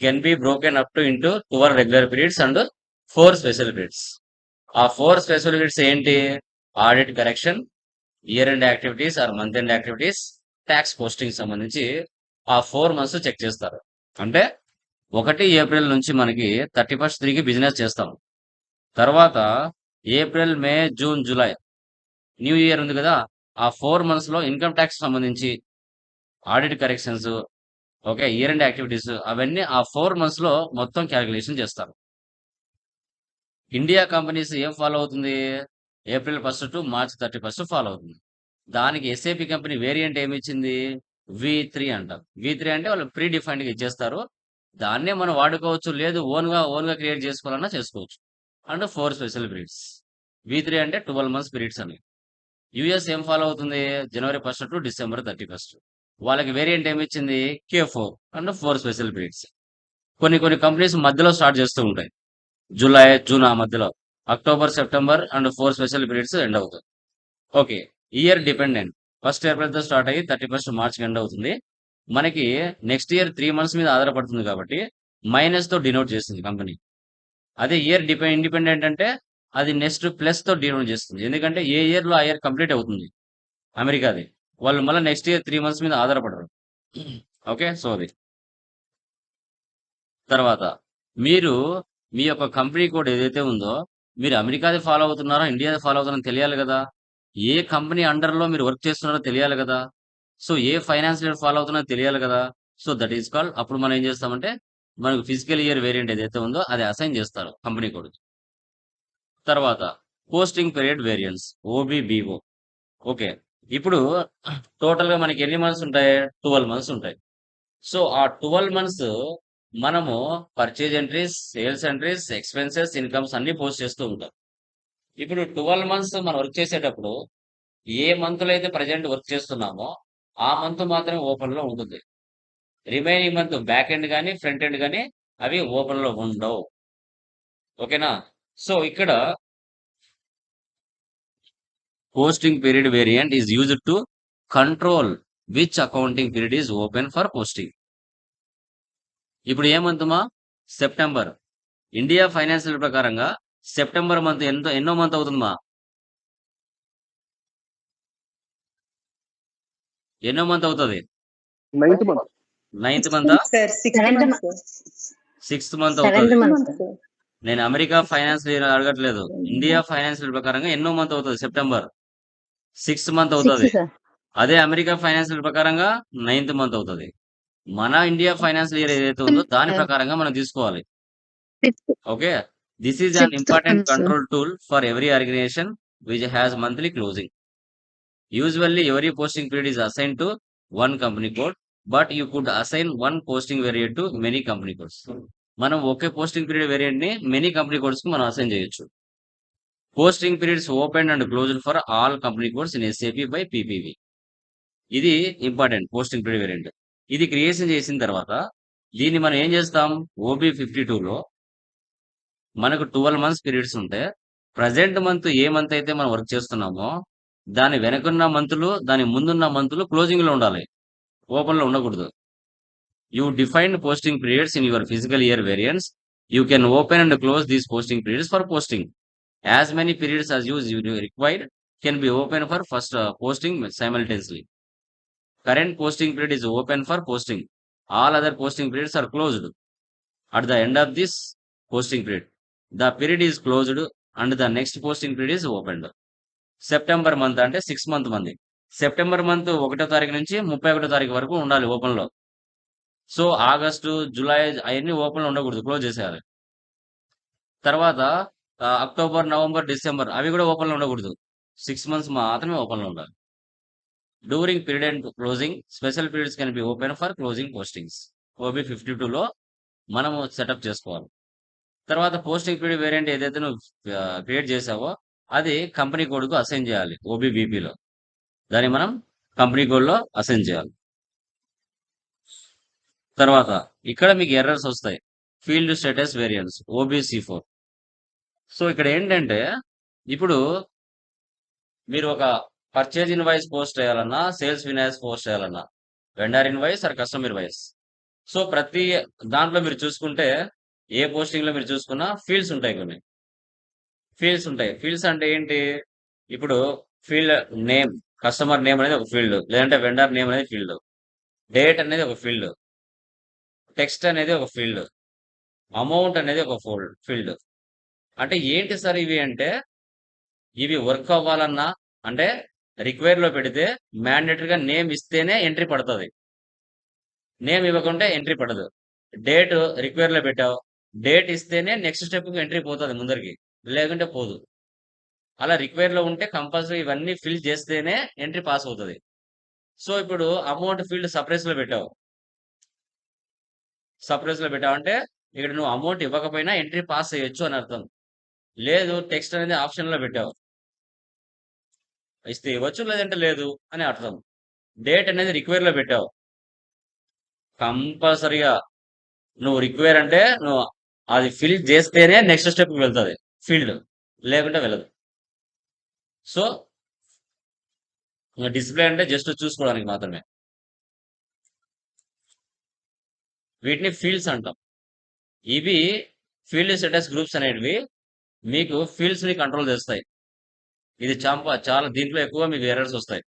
can be broken up to into 12 regular periods and 4 special periods. ఆ 4 special periods ఏంటి? Audit correction, year end activities are month end activities, tax posting సంబంధించి ఆ 4 months check చేస్తారు. అంటే 1 April నుంచి మనకి 31st 3కి business చేస్తాం. తర్వాత ఏప్రిల్, మే, జూన్, జూలై న్యూ ఇయర్ ఉంది కదా, ఆ 4 months లో ఇన్కమ్ ట్యాక్స్ సంబంధించి audit corrections, okay year end activities అవన్నీ ఆ 4 months లో మొత్తం క్యాలిక్యులేషన్ చేస్తారు. ఇండియా కంపెనీస్ ఏం ఫాలో అవుతుంది? April 1st to March 31st follow అవుతుంది. దానికి ఎస్ఏపి కంపెనీ వేరియంట్ ఏమి ఇచ్చింది? V3 అంటారు. V3 అంటే వాళ్ళు ప్రీ డిఫైన్డ్ గా ఇచ్చేస్తారు, దాన్నే మనం వాడుకోవచ్చు, లేదు ఓన్ గా క్రియేట్ చేసుకోవాలన్నా చేసుకోవచ్చు. And 4 special periods. V3 అంటే 12 months పీరియడ్స్ అని. యుఎస్ ఏం ఫాలో అవుతుంది? జనవరి 1 టు డిసెంబర్ 31. వాళ్ళకి వేరియంట్ ఏమి ఇచ్చింది? Q4 and 4 special periods. కొన్ని కంపెనీస్ మధ్యలో స్టార్ట్ చేస్తూ ఉంటాయి. జూలై, జూన్ ఆ మధ్యలో. October, September and 4 special periods end అవుతాయి. ఓకే. Year dependent. 1 ఏప్రిల్‌తో స్టార్ట్ అయ్యి 31 మార్చ్‌కి ఎండ్ అవుతుంది. మనకి నెక్స్ట్ ఇయర్ 3 మంత్స్ మీద ఆధారపడుతుంది కాబట్టి మైనస్‌తో డినోట్ చేస్తుంది కంపెనీ. అదే ఇయర్ ఇండిపెండెంట్ అంటే అది నెక్స్ట్ ప్లస్‌తో డినోట్ చేస్తుంది. ఎందుకంటే ఏ ఇయర్‌లో ఆ ఇయర్ కంప్లీట్ అవుతుంది అమెరికాది. వాళ్ళు మళ్ళీ నెక్స్ట్ ఇయర్ 3 మంత్స్ మీద ఆధారపడరు. ఓకే. సో అది. తర్వాత మీరు మీ యొక్క కంపెనీ కోడ్ ఏదైతే ఉందో మీరు అమెరికాది ఫాలో అవుతున్నారా, ఇండియాది ఫాలో అవుతున్నారో తెలియాలి కదా! ఏ కంపెనీ అండర్‌లో మీరు వర్క్ చేస్తున్నారో తెలియాలి కదా! సో ఏ ఫైనాన్స్ ఇయర్ ఫాలో అవుతున్నారో తెలియాలి కదా! సో దట్ ఈస్ కాల్డ్ అప్పుడు మనం ఏం చేస్తామంటే మనకు ఫిజికల్ ఇయర్ వేరియంట్ ఏదైతే ఉందో అది అసైన్ చేస్తారు కంపెనీ కోడ్‌కి. తర్వాత పోస్టింగ్ పీరియడ్ వేరియన్స్ ఓబీబీఓ. ఓకే. ఇప్పుడు టోటల్‌గా మనకి ఎన్ని మంత్స్ ఉంటాయి? 12 మంత్స్ ఉంటాయి. సో ఆ 12 మంత్స్ మనము purchase entries, sales entries, expenses, incomes అన్నీ పోస్ట్ చేస్తూ ఉంటాం. ఇప్పుడు 12 మంత్స్ మనం వర్క్ చేసేటప్పుడు ఏ మంత్‌లో అయితే ప్రెజెంట్ వర్క్ చేస్తున్నామో ఆ మంత్ మాత్రమే ఓపెన్‌లో ఉంటుంది. రిమైనింగ్ మంత్ బ్యాక్ ఎండ్ గాని, ఫ్రంట్ ఎండ్ గాని అవి ఓపెన్‌లో ఉండవు. ఓకేనా? సో ఇక్కడ posting period variant is used to control which accounting period is open for posting. ఇప్పుడు ఏ మంత్ మా? సెప్టెంబర్. ఇండియా ఫైనాన్షియల్ ప్రకారంగా సెప్టెంబర్ మంత్ ఎన్నో మంత్ అవుతుందమ్మా? ఎన్నో మంత్ అవుతది? 9th month. 9th మంతా? Sir 6th Seventh month month. Sir. 6th month 7th అవుతది. month, month sir. సార్. నేను అమెరికా ఫైనాన్స్ అడగట్లేదు. ఇండియా ఫైనాన్షియల్ ప్రకారంగా ఎన్నో మంత్ అవుతది సెప్టెంబర్? 6th మంత్ 6th, అవుతది. sir. అదే అమెరికా ఫైనాన్షియల్ ప్రకారంగా 9th మంత్ అవుతది. మన ఇండియా ఫైనాన్షియల్ ఇయర్ ఏదైతే ఉందో దాని ప్రకారంగా మనం తీసుకోవాలి. Okay. This is an important control tool for every organisation which has monthly closing. Usually, every posting period is assigned to one company code, but you could assign one posting variant to many company codes. మనం ఒకే posting period variant ని many company codes కి మనం assign చేయొచ్చు. Posting periods open and closed for all company codes in SAP by PPV. ఇది important posting period variant. ఇది creation చేసిన తర్వాత దీన్ని మనం ఏం చేస్తాం? OB52లో మనకు 12 మంత్స్ పీరియడ్స్ ఉంటే ప్రజెంట్ మంత్ ఏ మంత్ అయితే మనం వర్క్ చేస్తున్నామో దాని వెనకున్న మంతులు, దాని ముందున్న మంతులు క్లోజింగ్ లో ఉండాలి. ఓపెన్ లో ఉండకూడదు. You defined posting periods in your physical year variance. You can open and close these posting periods for posting. As many periods as you required can be open for first posting simultaneously. Current posting period is open for posting. All other posting periods are closed. At the end of this posting period, the period is closed and the next posting period is opened. September month అంటే 6 month మంది. September month 1వ తారీఖు నుంచి 31వ తారీఖు వరకు ఉండాలి open లో. So August, July అవన్నీ ఓపెన్ లో ఉండకూడదు, క్లోజ్ చేసేయాలి. తర్వాత అక్టోబర్, నవంబర్, డిసెంబర్ అవి కూడా ఓపెన్ లో ఉండకూడదు. 6 మంత్స్ మాత్రమే ఓపెన్ లో ఉండాలి. During period and closing special periods can be open for closing postings. OB52లో మనము సెటప్ చేసుకోవాలి. తర్వాత పోస్టింగ్ పీరియడ్ వేరియంట్ ఏదైతే నువ్వు క్రియేట్ చేసావో అది కంపెనీ కోడ్ కు అసైన్ చేయాలి. OBBPలో దాన్ని మనం కంపెనీ కోడ్ లో అసైన్ చేయాలి. తర్వాత ఇక్కడ మీకు ఎర్రర్స్ వస్తాయి. Field status variance OBC4. So ఇక్కడ ఏంటంటే ఇప్పుడు మీరు ఒక పర్చేజ్ ఇన్వాయిస్ పోస్ట్ చేయాలన్నా, సేల్స్ ఇన్వాయిస్ పోస్ట్ చేయాలన్నా, vendor invoice or customer invoice. So ప్రతి దాంట్లో మీరు చూసుకుంటే ఏ పోస్టింగ్ లో మీరు చూసుకున్నా ఫీల్డ్స్ ఉంటాయి. కొన్ని ఫీల్డ్స్ ఉంటాయి. ఫీల్డ్స్ అంటే ఏంటి? ఇప్పుడు ఫీల్డ్ నేమ్, కస్టమర్ నేమ్ అనేది ఒక ఫీల్డ్, లేదంటే వెండర్ నేమ్ అనేది ఫీల్డ్, డేట్ అనేది ఒక ఫీల్డ్, టెక్స్ట్ అనేది ఒక ఫీల్డ్, అమౌంట్ అనేది ఒక ఫీల్డ్. అంటే ఏంటి సార్ ఇవి అంటే ఇవి వర్క్ అవ్వాలన్నా అంటే రిక్వైర్ లో పెడితే మ్యాండేటరీగా నేమ్ ఇస్తేనే ఎంట్రీ పడుతుంది. నేమ్ ఇవ్వకుంటే ఎంట్రీ పడదు. డేట్ రిక్వైర్ లో పెట్టావు, డేట్ ఇస్తేనే నెక్స్ట్ స్టెప్ ఎంట్రీ పోతుంది ముందరికి, లేకుంటే పోదు. అలా రిక్వైర్ లో ఉంటే కంపల్సరీ ఇవన్నీ ఫిల్ చేస్తేనే ఎంట్రీ పాస్ అవుతుంది. సో ఇప్పుడు అమౌంట్ ఫీల్డ్ సర్ప్రైజ్ లో పెట్టావు. సర్ప్రైజ్ లో పెట్టావంటే ఇక్కడ నువ్వు అమౌంట్ ఇవ్వకపోయినా ఎంట్రీ పాస్ చేయొచ్చు అని అర్థం. లేదు టెక్స్ట్ అనేది ఆప్షన్ లో పెట్టావు. ఇస్తే ఇవ్వచ్చు, లేదంటే లేదు అని అర్థం. డేట్ అనేది రిక్వైర్ లో పెట్టావు, కంపల్సరిగా నువ్వు రిక్వైర్ అంటే నువ్వు అది ఫిల్ చేస్తేనే నెక్స్ట్ స్టెప్ వెళ్తుంది ఫీల్డ్, లేకుంటే వెళ్ళదు. సో డిస్ప్లే అంటే జస్ట్ చూసుకోవడానికి మాత్రమే. వీటిని ఫీల్డ్స్ అంటాం. ఇవి ఫీల్డ్ స్టేటస్ గ్రూప్స్ అనేటివి మీకు ఫీల్డ్స్ ని కంట్రోల్ చేస్తాయి. ఇది చాలా దీంట్లో ఎక్కువ మీకు ఎర్రర్స్ వస్తాయి.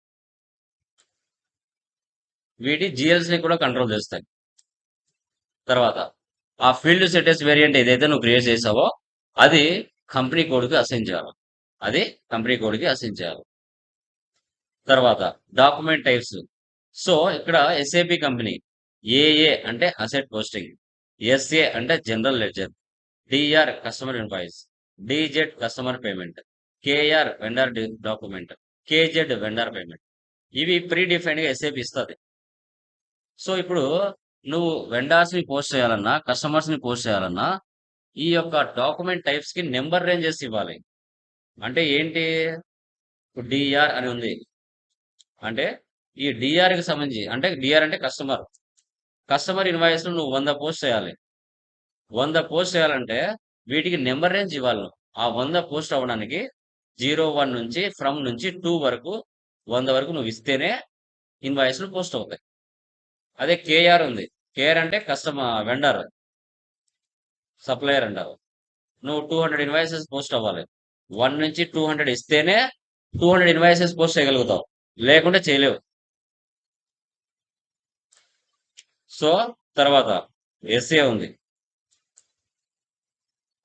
వీటి జిఎల్స్ ని కూడా కంట్రోల్ చేస్తాయి. తర్వాత ఆ ఫీల్డ్ స్టేటస్ వేరియంట్ ఏదైతే నువ్వు క్రియేట్ చేసావో అది కంపెనీ కోడ్కి అసైన్ చేయాలి. తర్వాత డాక్యుమెంట్ టైప్స్. సో ఇక్కడ ఎస్ఏపి కంపెనీ ఏఏ అంటే అసెట్ పోస్టింగ్, ఎస్ఏ అంటే general ledger, DR customer invoice, DZ customer payment, KR vendor document, KZ vendor payment. ఇవి ప్రీ డిఫైన్డ్ గా ఎస్ఏపి ఇస్తుంది. సో ఇప్పుడు నువ్వు వెండర్స్ ని పోస్ట్ చేయాలన్నా, కస్టమర్స్ ని పోస్ట్ చేయాలన్నా ఈ యొక్క డాక్యుమెంట్ టైప్స్ కి నెంబర్ రేంజెస్ ఇవ్వాలి. అంటే ఏంటి, ఇప్పుడు డిఆర్ అని ఉంది అంటే ఈ డిఆర్ కి సంబంధించి, అంటే డిఆర్ అంటే కస్టమర్ ఇన్వాయిస్ నువ్వు 100 పోస్ట్ చేయాలి. 100 పోస్ట్ చేయాలంటే వీటికి నెంబర్ రేంజ్ ఇవ్వాలి. ఆ 100 పోస్ట్ అవ్వడానికి 01 నుంచి ఫ్రమ్ నుంచి 2 వరకు 100 వరకు నువ్వు ఇస్తేనే ఇన్వాయిస్లు పోస్ట్ అవుతాయి. అదే కేఆర్ ఉంది, కేఆర్ అంటే వెండర్ సప్లయర్ అంటారు. నువ్వు 200 ఇన్వాయిసెస్ పోస్ట్ అవ్వాలి. 1 నుంచి 200 ఇస్తేనే 200 ఇన్వాయిసెస్ పోస్ట్ చేయగలుగుతావు, లేకుంటే చేయలేవు. సో తర్వాత ఎస్ఏ ఉంది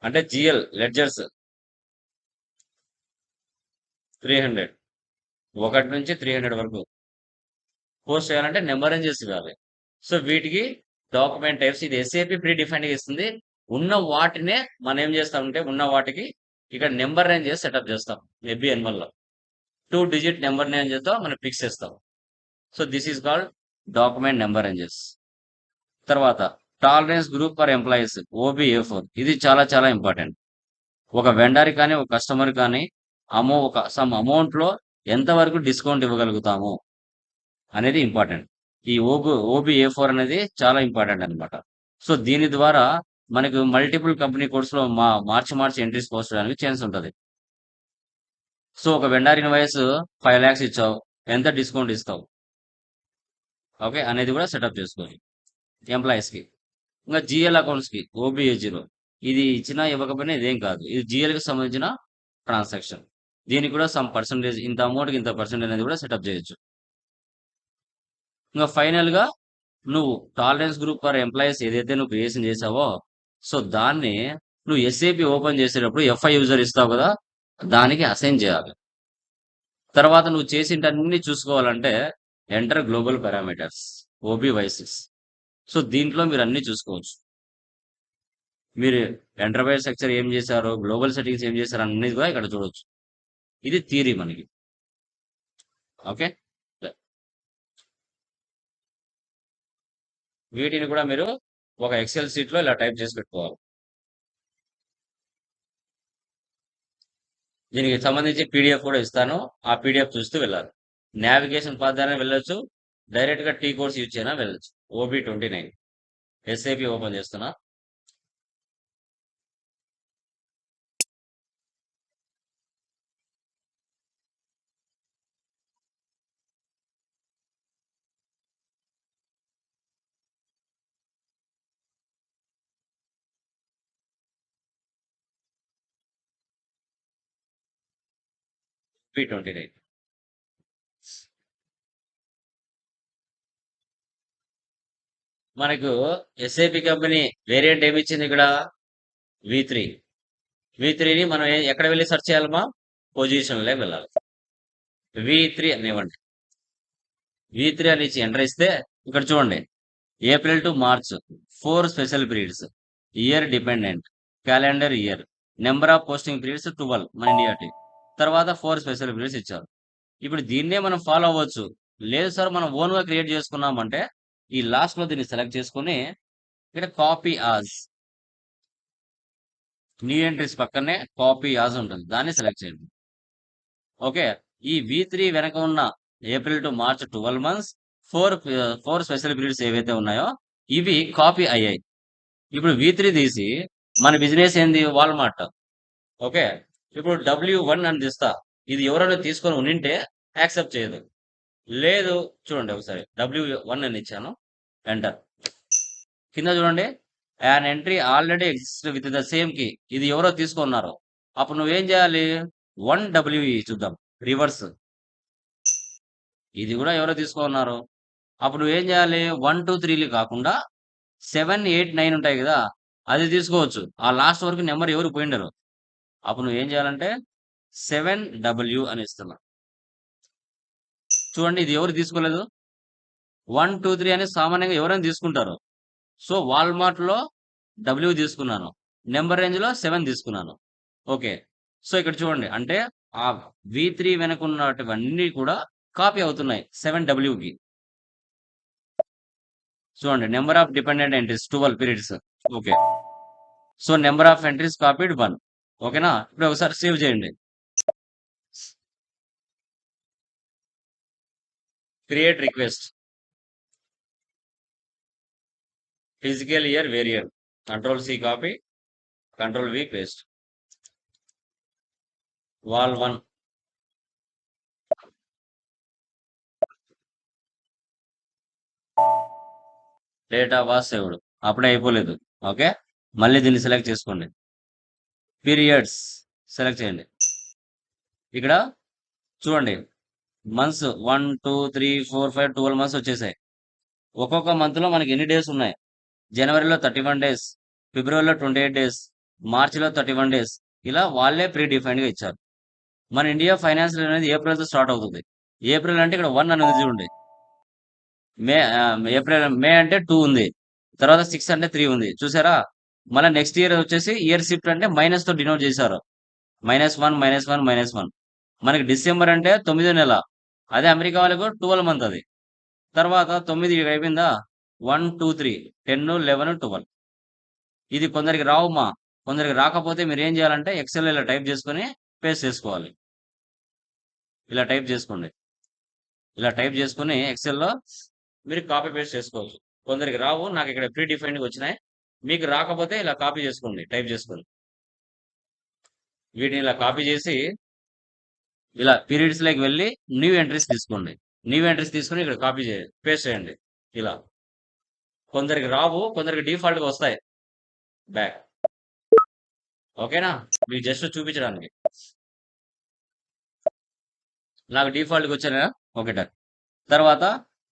అంటే జిఎల్ లెడ్జర్స్ 300, 1 నుంచి 300 వరకు పోస్ట్ చేయాలంటే నెంబర్ రేంజెస్ ఇవ్వాలి. సో వీటికి డాక్యుమెంట్ టైప్స్ ఇది ఎస్ఏపి ప్రీ డిఫైన్డ్ ఇస్తుంది. ఉన్న వాటినే మనం ఏం చేస్తామంటే ఉన్న వాటికి ఇక్కడ నెంబర్ రేంజెస్ సెటప్ చేస్తాం. FBNL లో 2 డిజిట్ నెంబర్ రేంజెస్ తో మనం ఫిక్స్ చేస్తాం. So this is called document number ranges. తర్వాత tolerance group for employees OBA4. ఇది చాలా చాలా ఇంపార్టెంట్. ఒక వెండర్ కానీ ఒక కస్టమర్ కానీ సమ్ అమౌంట్ లో ఎంతవరకు డిస్కౌంట్ ఇవ్వగలుగుతాము అనేది ఇంపార్టెంట్. ఈ OBA4 అనేది చాలా ఇంపార్టెంట్ అన్నమాట. సో దీని ద్వారా మనకు మల్టిపుల్ కంపెనీ కోడ్స్ లో మార్చి ఎంట్రీస్ పోస్ట్ చేయడానికి ఛాన్స్ ఉంటుంది. సో ఒక వెండర్ ఇన్వాయిస్ 5 lakhs ఇచ్చావు, ఎంత డిస్కౌంట్ ఇస్తావు ఓకే అనేది కూడా సెటప్ చేసుకోవాలి ఎంప్లాయీస్ కి. ఇంకా జిఎల్ అకౌంట్స్ కి OBA0 ఇది ఇచ్చినా ఇవ్వకపోయినా ఇదేం కాదు, ఇది జిఎల్ కి సంబంధించిన ట్రాన్సాక్షన్. దీనికి కూడా సమ్ పర్సంటేజ్, ఇంత అమౌంట్ కి ఇంత పర్సెంటేజ్ అనేది కూడా సెటప్ చేయొచ్చు. ఇంకా ఫైనల్ గా నువ్వు టాలరెన్స్ గ్రూప్ ఫర్ ఎంప్లాయీస్ ఏదైతే నువ్వు క్రియేషన్ చేసావో సో దాన్ని నువ్వు ఎస్ఏపి ఓపెన్ చేసేటప్పుడు FI యూజర్ ఇస్తావు కదా, దానికి అసైన్ చేయాలి. తర్వాత నువ్వు చేసింటన్ని చూసుకోవాలంటే enter global parameters OBY6. So దీంట్లో మీరు అన్ని చూసుకోవచ్చు. మీరు ఎంటర్ప్రైజ్ స్ట్రక్చర్ ఏం చేశారో, గ్లోబల్ సెట్టింగ్స్ ఏం చేశారో అన్ని కూడా ఇక్కడ చూడొచ్చు. ఇది థియరీ మనకి. ఓకే, వీటిని కూడా మీరు ఒక ఎక్సెల్ షీట్ లో ఇలా టైప్ చేసి పెట్టుకోవాలి. దీనికి సంబంధించి PDF కూడా ఇస్తాను, ఆ PDF చూస్తూ వెళ్ళాలి. నావిగేషన్ పాత్ ద్వారా వెళ్ళొచ్చు, డైరెక్ట్ గా T కోర్స్ యూజ్ చేయనా వెళ్ళొచ్చు. OB29 SAP ఓపెన్ చేస్తున్నా. OB29 మనకు ఎస్ఏపి కంపెనీ వేరియంట్ ఏమి ఇచ్చింది ఇక్కడ, V3ని మనం ఎక్కడ వెళ్ళి సెర్చ్ చేయాలమ్మా, పొజిషన్ లో వెళ్ళాలి. V3 అనివ్వండి, V3 అని ఇచ్చి ఎంటర్ ఇస్తే ఇక్కడ చూడండి, April to March 4 special periods, year dependent, calendar year, number of posting periods 12 మన ఇండియా టీ. తర్వాత 4 స్పెషల్ పీరియడ్స్ ఇచ్చారు. ఇప్పుడు దీన్నే మనం ఫాలో అవ్వచ్చు. లేదు సార్ మనం ఓన్ గా క్రియేట్ చేసుకున్నామంటే ఈ లాస్ట్ లో దీన్ని సెలెక్ట్ చేసుకుని ఇక్కడ కాపీ యాజ్, న్యూ ఎంట్రీస్ పక్కనే కాపీ యాజ్ ఉంటుంది, దాన్ని సెలెక్ట్ చేయండి. ఓకే, ఈ V3 వెనక ఉన్న April to March 12 months, 4 special periods ఏవైతే ఉన్నాయో ఇవి కాపీ అయ్యాయి. ఇప్పుడు V3 తీసి మన బిజినెస్ ఏంది? వాల్మార్ట్. ఓకే. ఇప్పుడు W1 అని తీస్తా. ఇది ఎవరైనా తీసుకొని ఉండింటే యాక్సెప్ట్ చేయదు. లేదు చూడండి ఒకసారి W1 అని ఇచ్చాను. ఎంటర్. కింద చూడండి, an entry already exist with the same key. ఇది ఎవరో తీసుకున్నారు. అప్పుడు నువ్వేం చేయాలి? 1WE చూద్దాం. రివర్స్. ఇది కూడా ఎవరో తీసుకున్నారు. అప్పుడు నువ్వేం చేయాలి? 1, 2, 3లు కాకుండా 7, 8, 9 ఉంటాయి కదా, అది తీసుకోవచ్చు. ఆ లాస్ట్ వరకు నెంబర్ ఎవరు పోయిండరు. అప్పుడు నువ్వేం చేయాలంటే 7W అని ఇస్తున్నా. చూడండి, ఇది ఎవరు తీసుకోలేదు. 1, 2, 3 అని సామాన్యంగా ఎవరైనా తీసుకుంటారు. సో వాల్మార్ట్ లో W తీసుకున్నాను, నెంబర్ రేంజ్ లో 7 తీసుకున్నాను. ఓకే. సో ఇక్కడ చూడండి, అంటే ఆ V3 వెనక ఉన్నటువన్నీ కూడా కాపీ అవుతున్నాయి 7Wకి. చూడండి, number of dependent entries 12 periods. Okay. So number of entries copied 1. ఓకేనా? ఇప్పుడు ఒకసారి సేవ్ చేయండి. Create request. ఫిజికల్ ఇయర్ వేరియర్. Ctrl+C copy, Ctrl+V paste. Wall1. Data was saved. అప్పుడే అయిపోలేదు. ఓకే. మళ్ళీ దీన్ని సెలెక్ట్ చేసుకోండి. పీరియడ్స్ సెలెక్ట్ చేయండి. ఇక్కడ చూడండి, మంత్స్ 1, 2, 3, 4, 5, 12 మంత్స్ వచ్చేసాయి. ఒక్కొక్క మంత్ లో మనకి ఎన్ని డేస్ ఉన్నాయి? జనవరిలో 31 డేస్, ఫిబ్రవరిలో 28 డేస్, మార్చిలో 31 డేస్. ఇలా వాళ్ళే ప్రీ డిఫైన్డ్ గా ఇచ్చారు. మన ఇండియా ఫైనాన్షియల్ అనేది ఏప్రిల్ తో స్టార్ట్ అవుతుంది. ఏప్రిల్ అంటే ఇక్కడ 1 అనేది చూడండి. మే అంటే 2 ఉంది. తర్వాత 6 అంటే 3 ఉంది. చూసారా? మళ్ళీ నెక్స్ట్ ఇయర్ వచ్చేసి ఇయర్ షిఫ్ట్ అంటే మైనస్ తో డినోట్ చేశారు. -1, -1, -1. మనకి డిసెంబర్ అంటే 9వ నెల. అదే అమెరికా వాళ్ళకు 12 మంత్ అది. తర్వాత 9 అయిపోయిందా? 1, 2, 3, 10, 11, 12. ఇది కొందరికి రావుమా. కొందరికి రాకపోతే మీరు ఏం చేయాలంటే ఎక్సెల్ ఇలా టైప్ చేసుకొని పేస్ట్ చేసుకోవాలి. ఇలా టైప్ చేసుకోండి. ఇలా టైప్ చేసుకుని ఎక్సెల్లో మీరు కాపీ పేస్ట్ చేసుకోవచ్చు. కొందరికి రావు, నాకు ఇక్కడ ప్రీ డిఫైన్డ్ వచ్చినాయి. మీకు రాకపోతే ఇలా కాపీ చేసుకోండి, టైప్ చేసుకోండి. వీటిని ఇలా కాపీ చేసి ఇలా పీరియడ్స్ లోకి వెళ్ళి న్యూ ఎంట్రీస్ తీసుకోండి. న్యూ ఎంట్రీస్ తీసుకుని ఇక్కడ కాపీ చేయండి, పేస్ట్ చేయండి. ఇలా కొందరికి రావు, కొందరికి డిఫాల్ట్ గా వస్తాయి బ్యాక్. ఓకేనా? మీకు జస్ట్ చూపించడానికి. నాకు డిఫాల్ట్గా వచ్చాను కదా. Okay done. తర్వాత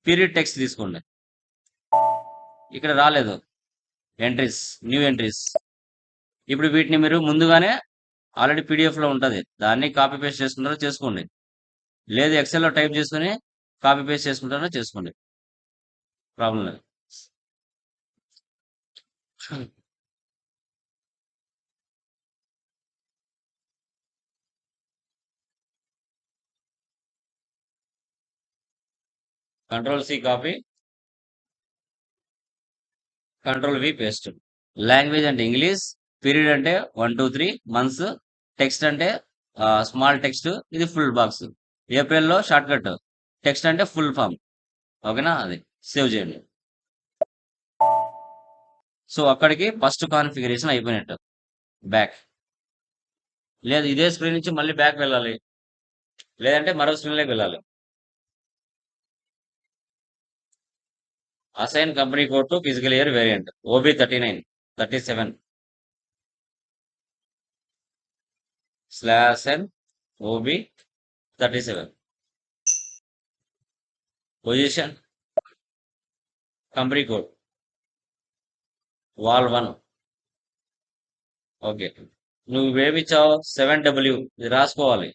పీరియడ్ టెక్స్ట్ తీసుకోండి. ఇక్కడ రాలేదు ఎంట్రీస్, న్యూ ఎంట్రీస్. ఇప్పుడు వీటిని మీరు ముందుగానే ఆల్రెడీ పీడిఎఫ్ లో ఉంటుంది, దాన్ని కాపీ పేస్ట్ చేసుకుంటారో చేసుకోండి. లేదు ఎక్సెల్ లో టైప్ చేసుకుని కాపీ పేస్ట్ చేసుకుంటారో చేసుకోండి, ప్రాబ్లం లేదు. Ctrl+C copy, Ctrl+V paste. Language అంటే ఇంగ్లీష్, పీరియడ్ అంటే 1, 2, 3 మంత్స్, టెక్స్ట్ అంటే స్మాల్ టెక్స్ట్, ఇది ఫుల్ బాక్స్. ఏప్రిల్లో షార్ట్ కట్, టెక్స్ట్ అంటే ఫుల్ ఫామ్. ఓకేనా? అది సేవ్ చేయండి. సో అక్కడికి ఫస్ట్ కాన్ఫిగరేషన్ అయిపోయినట్టు. బ్యాక్. లేదు ఇదే స్క్రీన్ నుంచి మళ్ళీ బ్యాక్ వెళ్ళాలి, లేదంటే మరో స్క్రీన్లోకి వెళ్ళాలి. Assign company code to physical year variant OB 39, 37/N OB 37. Position company code Wall1. Okay. నువ్వు ఏమిచ్చావు? 7W. ఇది రాసుకోవాలి,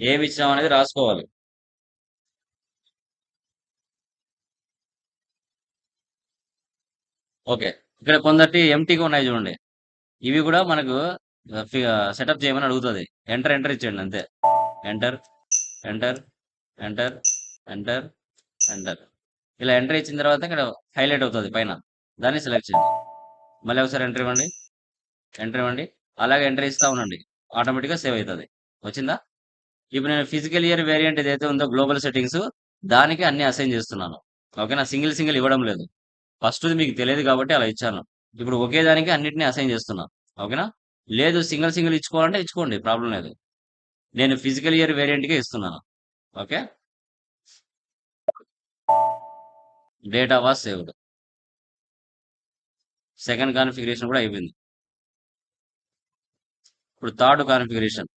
ఏమి ఇచ్చావు అనేది రాసుకోవాలి. ఓకే. ఇక్కడ కొందటి ఎంటీగా ఉన్నాయి చూడండి, ఇవి కూడా మనకు సెటప్ చేయమని అడుగుతుంది. ఎంటర్ ఇచ్చేయండి అంతే. Enter enter enter enter enter. ఇలా ఎంటర్ ఇచ్చిన తర్వాత ఇక్కడ హైలైట్ అవుతుంది పైన, దాన్ని సెలెక్ట్ చేయండి. మళ్ళీ ఒకసారి ఎంటర్ ఇవ్వండి. అలాగే ఎంటర్ ఇస్తా ఉండండి, ఆటోమేటిక్గా సేవ్ అవుతుంది. వచ్చిందా? ఇప్పుడు నేను ఫిజికల్ ఇయర్ వేరియంట్ ఏదైతే ఉందో గ్లోబల్ సెట్టింగ్స్ దానికి అన్ని అసైన్ చేస్తున్నాను. ఓకేనా? సింగిల్ ఇవ్వడం లేదు. ఫస్ట్‌ది మీకు తెలియదు కాబట్టి అలా ఇచ్చాను. ఇప్పుడు ఒకే దానికి అన్నిటిని అసైన్ చేస్తున్నా. ఓకేనా? లేదు సింగిల్ ఇచ్చుకోవాలంటే ఇచ్చుకోండి. ప్రాబ్లమ్ లేదు. నేను ఫిజికల్ ఇయర్ వేరియంట్‌కే ఇస్తున్నాను. Okay. Data was saved. Second configuration కూడా అయిపోయింది. ఇప్పుడు third configuration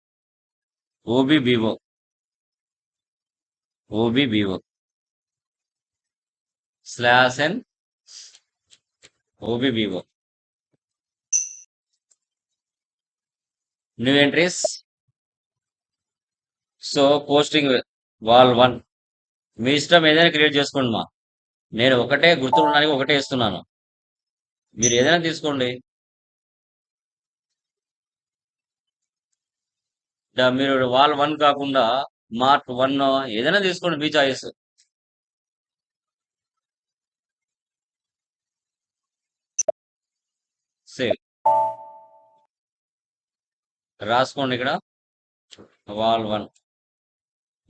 OBBO /n OBBO new entries. So posting wall 1 మీ ఇష్టం ఏదైనా క్రియేట్ చేసుకోండి మా. నేను ఒకటే గుర్తుండడానికి ఒకటే ఇస్తున్నాను. మీరు ఏదైనా తీసుకోండి. మీరు వాల్ 1 కాకుండా మార్క్ 1 ఏదైనా తీసుకోండి మీ చాయిస్. సేవ్ రాసుకోండి ఇక్కడ వాల్ 1.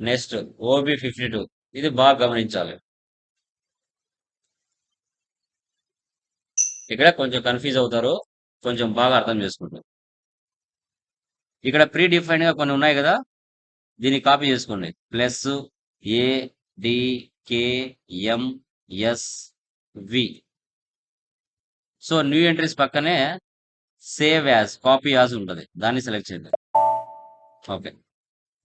నెక్స్ట్ OB52 ఇది బాగా గమనించాలి. ఇక్కడ కొంచెం కన్ఫ్యూజ్ అవుతారు. కొంచెం బాగా అర్థం చేసుకుంటారు. ఇక్కడ ప్రీ డిఫైన్డ్ గా కొన్ని ఉన్నాయి కదా, దీన్ని కాపీ చేసుకోండి. +ADKMSV. సో న్యూ ఎంట్రీస్ పక్కనే సేవ్ యాజ్ కాపీ యాజ్ ఉంటుంది. దాన్ని సెలెక్ట్ చేయండి. ఓకే.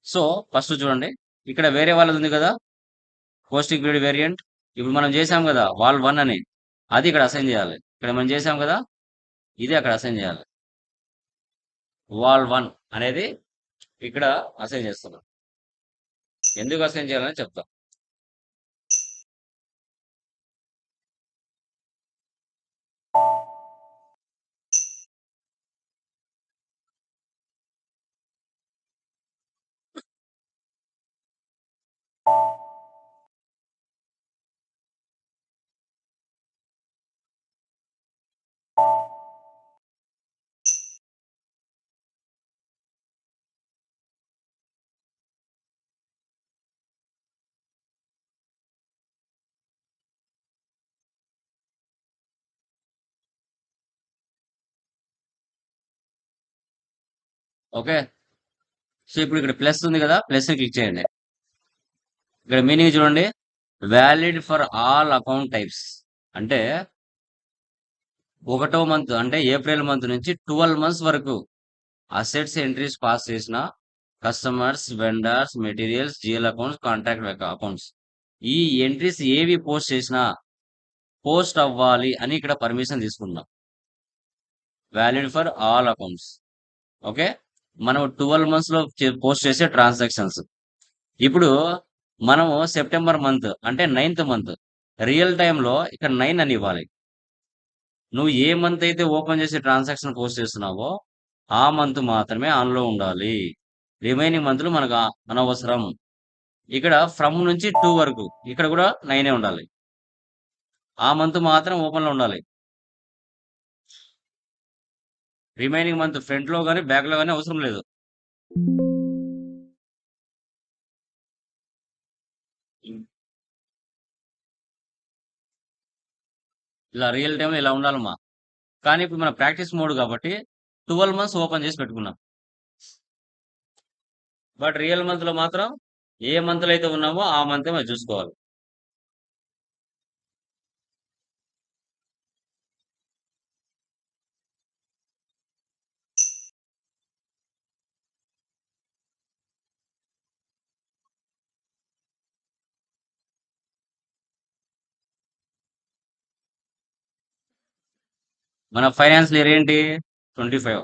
సో ఫస్ట్ చూడండి, ఇక్కడ వేరే వాళ్ళది ఉంది కదా పోస్టింగ్ పీరియడ్ వేరియంట్. ఇప్పుడు మనం చేసాం కదా వాల్ 1 అని, అది ఇక్కడ అసైన్ చేయాలి. ఇక్కడ మనం చేసాం కదా, ఇది అక్కడ అసైన్ చేయాలి. వాల్ 1 అనేది ఇక్కడ అసైన్ చేస్తున్నాం. ఎందుకు అసైన్ చేయాలని చెప్తాం. ఓకే. సో ఇప్పుడు ఇక్కడ ప్లస్ ఉంది కదా, ప్లస్ ని క్లిక్ చేయండి. ఇక్కడ మీనింగ్ చూడండి, valid for all account types. అంటే 1వ మంత్ అంటే ఏప్రిల్ మంత్ నుంచి 12 మంత్స్ వరకు అసెట్స్ ఎంట్రీస్ పాస్ చేసిన customers, vendors, materials, GL accounts, contract accounts, ఈ ఎంట్రీస్ ఏవి పోస్ట్ చేసినా పోస్ట్ అవ్వాలి అని ఇక్కడ పర్మిషన్ తీసుకున్నాం. Valid for all accounts. Okay. మనం 12 మంత్స్ లో పోస్ట్ చేసే ట్రాన్సాక్షన్స్. ఇప్పుడు మనము సెప్టెంబర్ మంత్ అంటే 9th మంత్ రియల్ టైంలో ఇక్కడ 9 అని ఇవ్వాలి. నువ్వు ఏ మంత్ అయితే ఓపెన్ చేసి ట్రాన్సాక్షన్ పోస్ట్ చేస్తున్నావో ఆ మంత్ మాత్రమే ఆన్లో ఉండాలి. రిమైనింగ్ మంత్లు మనకు అనవసరం. ఇక్కడ ఫ్రమ్ నుంచి 2 వరకు ఇక్కడ కూడా 9 ఉండాలి. ఆ మంత్ మాత్రం ఓపెన్ లో ఉండాలి. రిమైనింగ్ మంత్ ఫ్రంట్ లో కానీ బ్యాక్ లో కానీ అవసరం లేదు. ఇలా రియల్ టైంలో ఇలా ఉండాలమ్మా. కానీ ఇప్పుడు మన ప్రాక్టీస్ మోడ్ కాబట్టి 12 మంత్స్ ఓపెన్ చేసి పెట్టుకున్నాం. బట్ రియల్ మంత్ లో మాత్రం ఏ మంత్ లో అయితే ఉన్నామో ఆ మంత్ మనం చూసుకోవాలి. మన ఫైనాన్షియల్ ఇయర్ ఏంటి? 25.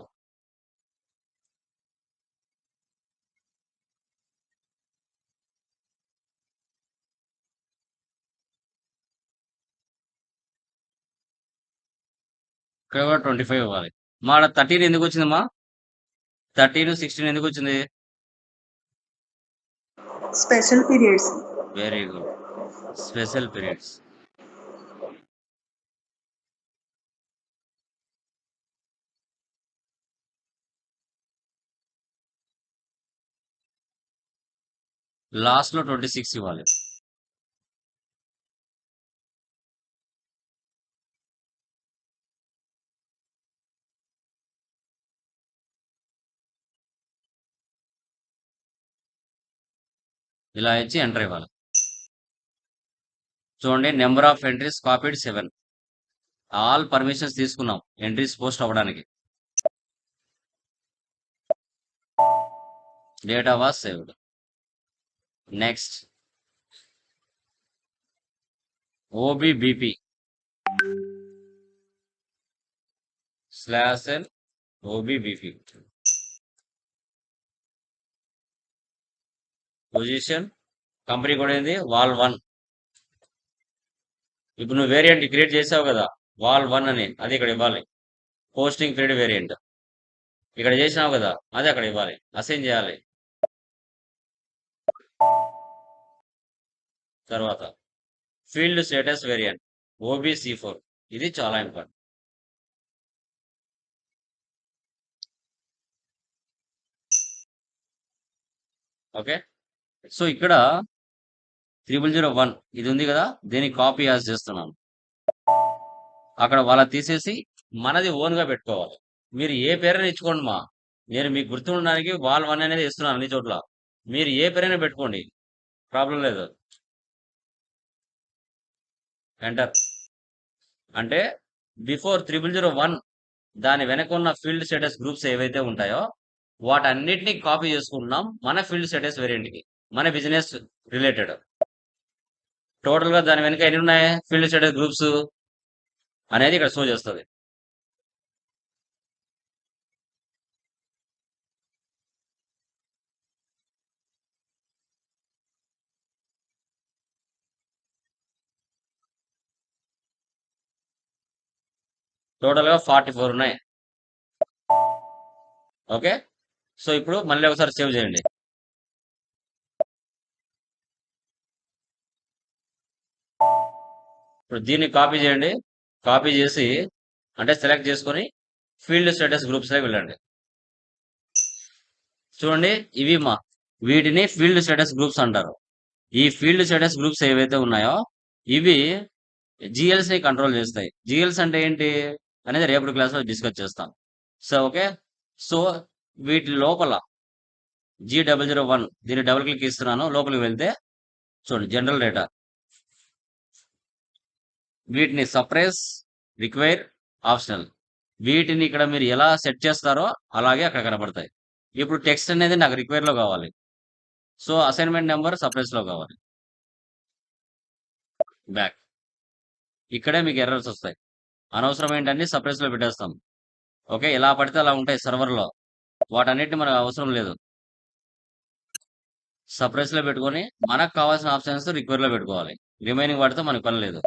ఇక్కడ కూడా 25 ఇవ్వాలి. మా 13 ఎందుకు వచ్చిందమ్మా? 13, 16 ఎందుకు వచ్చింది? Special periods. Very good. Special periods. లాస్ట్లో 26 ఇవ్వాలి. ఇలా ఇచ్చి ఎంటర్ ఇవ్వాలి. చూడండి, number of entries copied 7. All permissions తీసుకున్నాం ఎంట్రీస్ పోస్ట్ అవ్వడానికి. Data was saved. Next OBBP /n OBBP position company కూడా ఏంది వాల్ 1. ఇప్పుడు నువ్వు వేరియంట్ క్రియేట్ చేసావు కదా వాల్ 1 అని, అది ఇక్కడ ఇవ్వాలి. పోస్టింగ్ క్రియేట్ వేరియంట్ ఇక్కడ చేసినావు కదా, అది అక్కడ ఇవ్వాలి, అసైన్ చేయాలి. తర్వాత ఫీల్డ్ స్టేటస్ వేరియంట్ OBC4, ఇది చాలా ఇంపార్టెంట్. ఓకే, సో ఇక్కడ 3001 ఇది ఉంది కదా, దీన్ని కాపీ యాజ్ చేస్తున్నాను. అక్కడ వాళ్ళ తీసేసి మనది ఓన్గా పెట్టుకోవాలి. మీరు ఏ పేరైనా ఇచ్చుకోండి మా, నేను మీకు గుర్తుండడానికి వాల్ 1 అనేది ఇస్తున్నాను అన్ని చోట్ల. మీరు ఏ పేరైనా పెట్టుకోండి, ప్రాబ్లం లేదు. ఎంటర్ అంటే బిఫోర్ 3001 దాని వెనక ఉన్న ఫీల్డ్ స్టేటస్ గ్రూప్స్ ఏవైతే ఉంటాయో వాటన్నిటిని కాపీ చేసుకుంటున్నాం మన ఫీల్డ్ స్టేటస్ వేరియంట్కి, మన బిజినెస్ రిలేటెడ్. టోటల్గా దాని వెనక ఎన్ని ఉన్నాయి ఫీల్డ్ స్టేటస్ గ్రూప్స్ అనేది ఇక్కడ షో చేస్తుంది. టోటల్గా 44 ఉన్నాయి. ఓకే, సో ఇప్పుడు మళ్ళీ ఒకసారి సేవ్ చేయండి. ఇప్పుడు దీన్ని కాపీ చేయండి. కాపీ చేసి అంటే సెలెక్ట్ చేసుకొని ఫీల్డ్ స్టేటస్ గ్రూప్స్లోకి వెళ్ళండి. చూడండి, ఇవి మా వీటిని ఫీల్డ్ స్టేటస్ గ్రూప్స్ అంటారు. ఈ ఫీల్డ్ స్టేటస్ గ్రూప్స్ ఏవైతే ఉన్నాయో ఇవి జిఎల్స్ని కంట్రోల్ చేస్తాయి. జిఎల్స్ అంటే ఏంటి అనేది రేపటి క్లాస్లో డిస్కస్ చేస్తాం. సో ఓకే, సో వీటి లోపల G001 దీన్ని డబుల్ క్లిక్ ఇస్తున్నాను. లోపలికి వెళ్తే చూడండి జనరల్ డేటా, వీటిని సప్రెస్, రిక్వైర్, ఆప్షనల్, వీటిని ఇక్కడ మీరు ఎలా సెట్ చేస్తారో అలాగే అక్కడ కనబడతాయి. ఇప్పుడు టెక్స్ట్ అనేది నాకు రిక్వైర్లో కావాలి, సో అసైన్మెంట్ నెంబర్ సప్రెస్లో కావాలి. బ్యాక్, ఇక్కడే మీకు ఎర్రర్స్ వస్తాయి. అనవసరమైనవన్నీ సప్రెస్లో పెట్టేస్తాం. ఓకే, ఎలా పడితే అలా ఉంటాయి సర్వర్లో, వాటన్నిటిని మనకు అవసరం లేదు. సప్రెస్లో పెట్టుకొని మనకు కావాల్సిన ఆప్షన్స్ రిక్వైర్లో పెట్టుకోవాలి. రిమైనింగ్ వాటితో మనకు పని లేదు.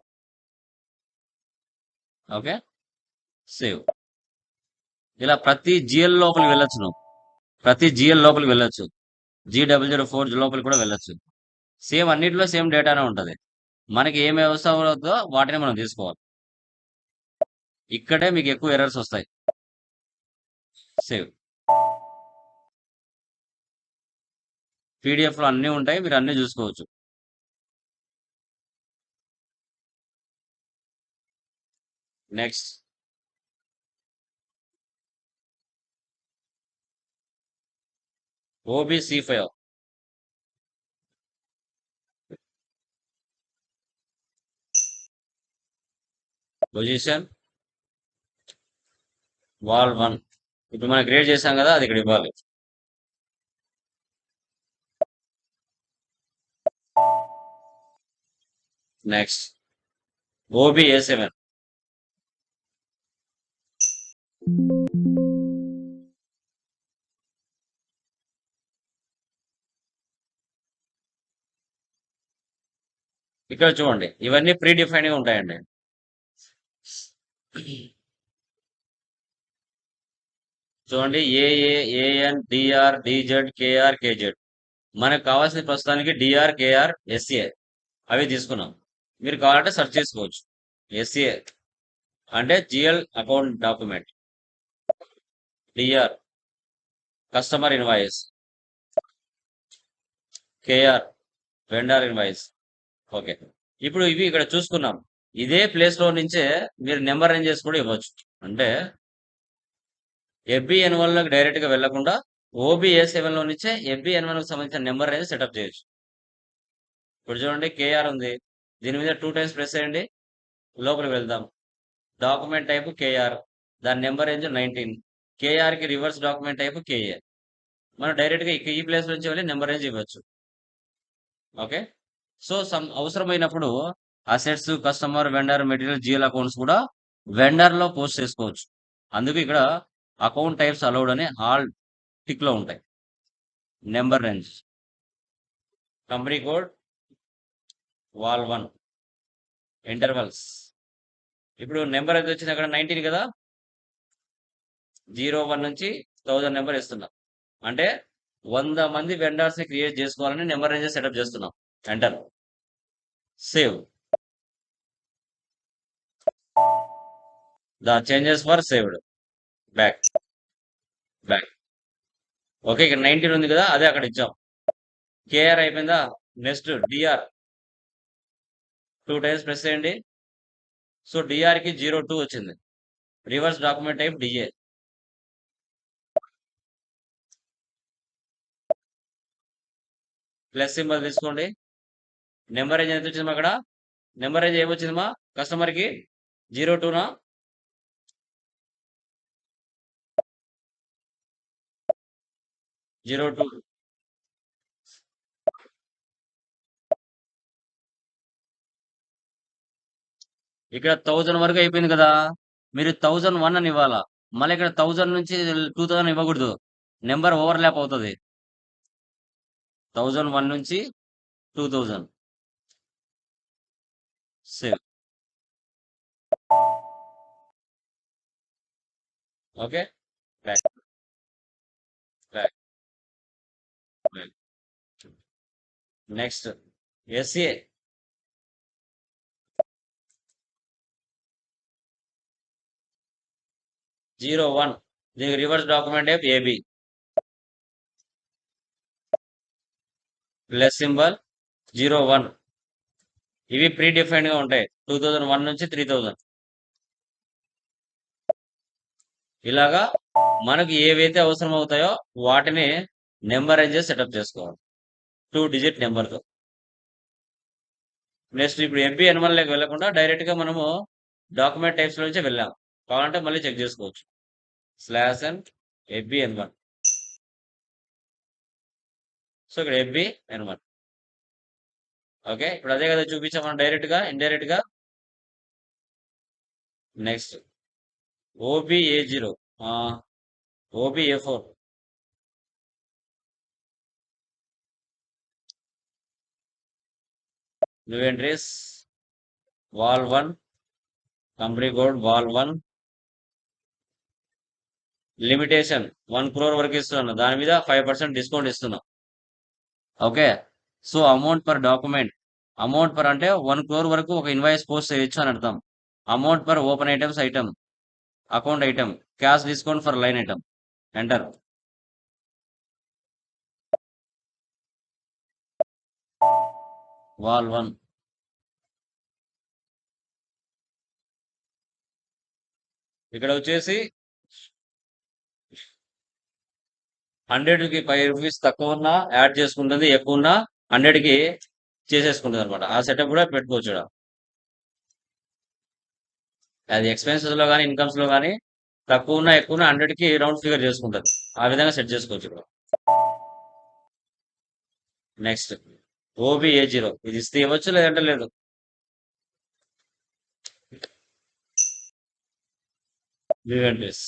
Okay, save. ఇలా ప్రతి జిఎల్ లోపలికి వెళ్ళొచ్చు నువ్వు, ప్రతి జిఎల్ లోపలికి వెళ్ళొచ్చు, G004 లోపలికి కూడా వెళ్ళొచ్చు. సేమ్ అన్నిటిలో సేమ్ డేటానే ఉంటుంది. మనకి ఏమి అవసరం అవుతుందో వాటిని మనం తీసుకోవాలి. ఇక్కడే మీకు ఎక్కువ ఎర్రర్స్ వస్తాయి. సేవ్. పీడిఎఫ్లో అన్నీ ఉంటాయి, మీరు అన్నీ చూసుకోవచ్చు. నెక్స్ట్ OBC5 పొజిషన్ వాల్ 1. ఇప్పుడు మనం క్రియేట్ చేసాం కదా, అది ఇక్కడ ఇవ్వాలి. నెక్స్ట్ OBA7 ఇక్కడ చూడండి, ఇవన్నీ ప్రీ డిఫైన్గా ఉంటాయండి. చూడండి, AA, AN, DR, DZ, KR, KZ. మనకు కావాల్సిన ప్రస్తుతానికి DR, KR, SA అవి తీసుకున్నాం. మీరు కావాలంటే సెర్చ్ చేసుకోవచ్చు. SA అంటే GL account document, DR customer invoice, KR vendor invoice. Okay. ఇప్పుడు ఇవి ఇక్కడ చూసుకున్నాం. ఇదే ప్లేస్‌లో నుంచే మీరు నంబర్ రేంజెస్ కూడా ఇవ్వచ్చు. అంటే ఎఫ్‌బిఎన్1లోకి డైరెక్ట్‌గా వెళ్ళకుండా ఓబీఏ7లో నుంచే ఎఫ్‌బిఎన్1కి సంబంధించిన నంబర్ రేంజ్ సెటప్ చేయొచ్చు. ఇప్పుడు చూడండి కేఆర్ ఉంది. దీని మీద 2 టైమ్స్ ప్రెస్ చేయండి. లోపలికి వెళ్దాం. Document type KR. దాని నంబర్ రేంజ్ 19. కేఆర్‌కి రివర్స్ డాక్యుమెంట్ టైప్ కేఏ. మనం డైరెక్ట్‌గా ఈ ప్లేస్ నుంచి వెళ్ళి నంబర్ రేంజ్ ఇవ్వచ్చు. ఓకే. సో అవసరమైనప్పుడు assets, customer, vendor, material, GL accounts కూడా వెండర్‌లో పోస్ట్ చేసుకోవచ్చు. అందుకే ఇక్కడ అకౌంట్ టైప్స్ అలౌడ్ అని ఆల్ టిక్‌లో ఉంటాయి. Number range, company code, wall 1, intervals. ఇప్పుడు నెంబర్ ఎంత వచ్చింది అక్కడ 19 కదా. 01 నుంచి 1000 నెంబర్ ఇస్తున్నాం. అంటే 100 మంది వెండర్స్‌ని క్రియేట్ చేసుకోవాలని నెంబర్ రేంజెస్ సెటప్ చేస్తున్నాం. Enter. Save. The changes for saved. Back. Okay. ఇక్కడ 19 ఉంది కదా, అదే అక్కడ ఇచ్చాం. కేఆర్ అయిపోయిందా. నెక్స్ట్ డిఆర్ 2 టైమ్స్ ప్రెస్ చేయండి. సో డిఆర్‌కి 02 వచ్చింది. Reverse document type DA. Plus symbol తీసుకోండి. నెంబర్ రేంజ్ ఎంత వచ్చిందమ్మా అక్కడ. నెంబర్ రేంజ్ ఏమొచ్చిందమ్మా కస్టమర్‌కి 02నా. Zero two. ఇక్కడ 1000 వరకు అయిపోయింది కదా. మీరు 1001 అని ఇవ్వాలా. మళ్ళీ ఇక్కడ 1000 నుంచి 2000 ఇవ్వకూడదు. నెంబర్ ఓవర్‌లాప్ అవుతది. 1001 నుంచి 2000. Save. Okay. Back. Back. Next SA. Zero 1. దీనికి reverse document type AB. Plus symbol 01. ఇవి ప్రీ డిఫైన్డ్ గా ఉంటాయి. 2001 నుంచి 3000. ఇలాగా మనకు ఏవైతే అవసరం అవుతాయో వాటిని నెంబర్ రేంజెస్ సెటప్ చేసుకోవాలి 2 డిజిట్ నెంబర్తో. నెక్స్ట్ ఇప్పుడు ఎఫ్‌బిఎన్1లోకి వెళ్ళకుండా డైరెక్ట్ గా మనము డాక్యుమెంట్ టైప్స్ నుంచి వెళ్ళాం. కావాలంటే మళ్ళీ చెక్ చేసుకోవచ్చు. /n ఎఫ్‌బిఎన్1. సో ఇక్కడ ఎఫ్‌బిఎన్1. ఓకే. ఇప్పుడు అదే కదా చూపించాం మనం డైరెక్ట్ గా ఇండైరెక్ట్ గా. Next OBA0, OBA4. New entries, వాల్ 1, company code wall 1. Limitation 1 crore వరకు ఇస్తున్నాను. దాని మీద 5% డిస్కౌంట్ ఇస్తున్నాం. Okay. So amount per document. Amount per అంటే 1 crore వరకు ఒక ఇన్వాయిస్ పోస్ట్ చేయొచ్చు అని అర్థం. Amount per open items item, account item, cash discount for line item. Enter. Wall 1. ఇక్కడ వచ్చేసి 100కి 5 రూపీస్ తక్కువ ఉన్నా యాడ్ చేసుకుంటుంది, ఎక్కువ ఉన్నా 100కి చేసేసుకుంటుంది అనమాట. ఆ సెటప్ కూడా పెట్టుకోవచ్చు ఇక్కడ. అది ఎక్స్పెన్సెస్ లో కానీ ఇన్కమ్స్ లో కానీ తక్కువ ఉన్నా ఎక్కువ ఉన్నా 100కి రౌండ్ ఫిగర్ చేసుకుంటుంది. ఆ విధంగా సెట్ చేసుకోవచ్చు ఇక్కడ. Next OBA0. ఇది ఇస్తే ఇవ్వచ్చు, లేదంటే లేదు. New entries.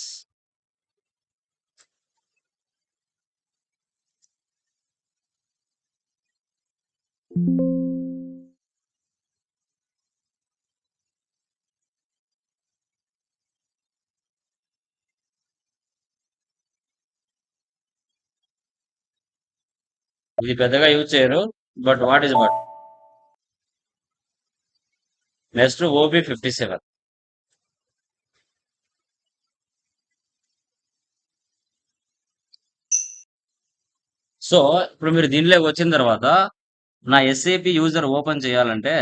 ఇది పెద్దగా యూజ్ చేయరు, but what is but. Next OB57. So ఇప్పుడు మీరు దీనిలోకి వచ్చిన తర్వాత నా ఎస్ఏపి యూజర్ ఓపెన్ చేయాలంటే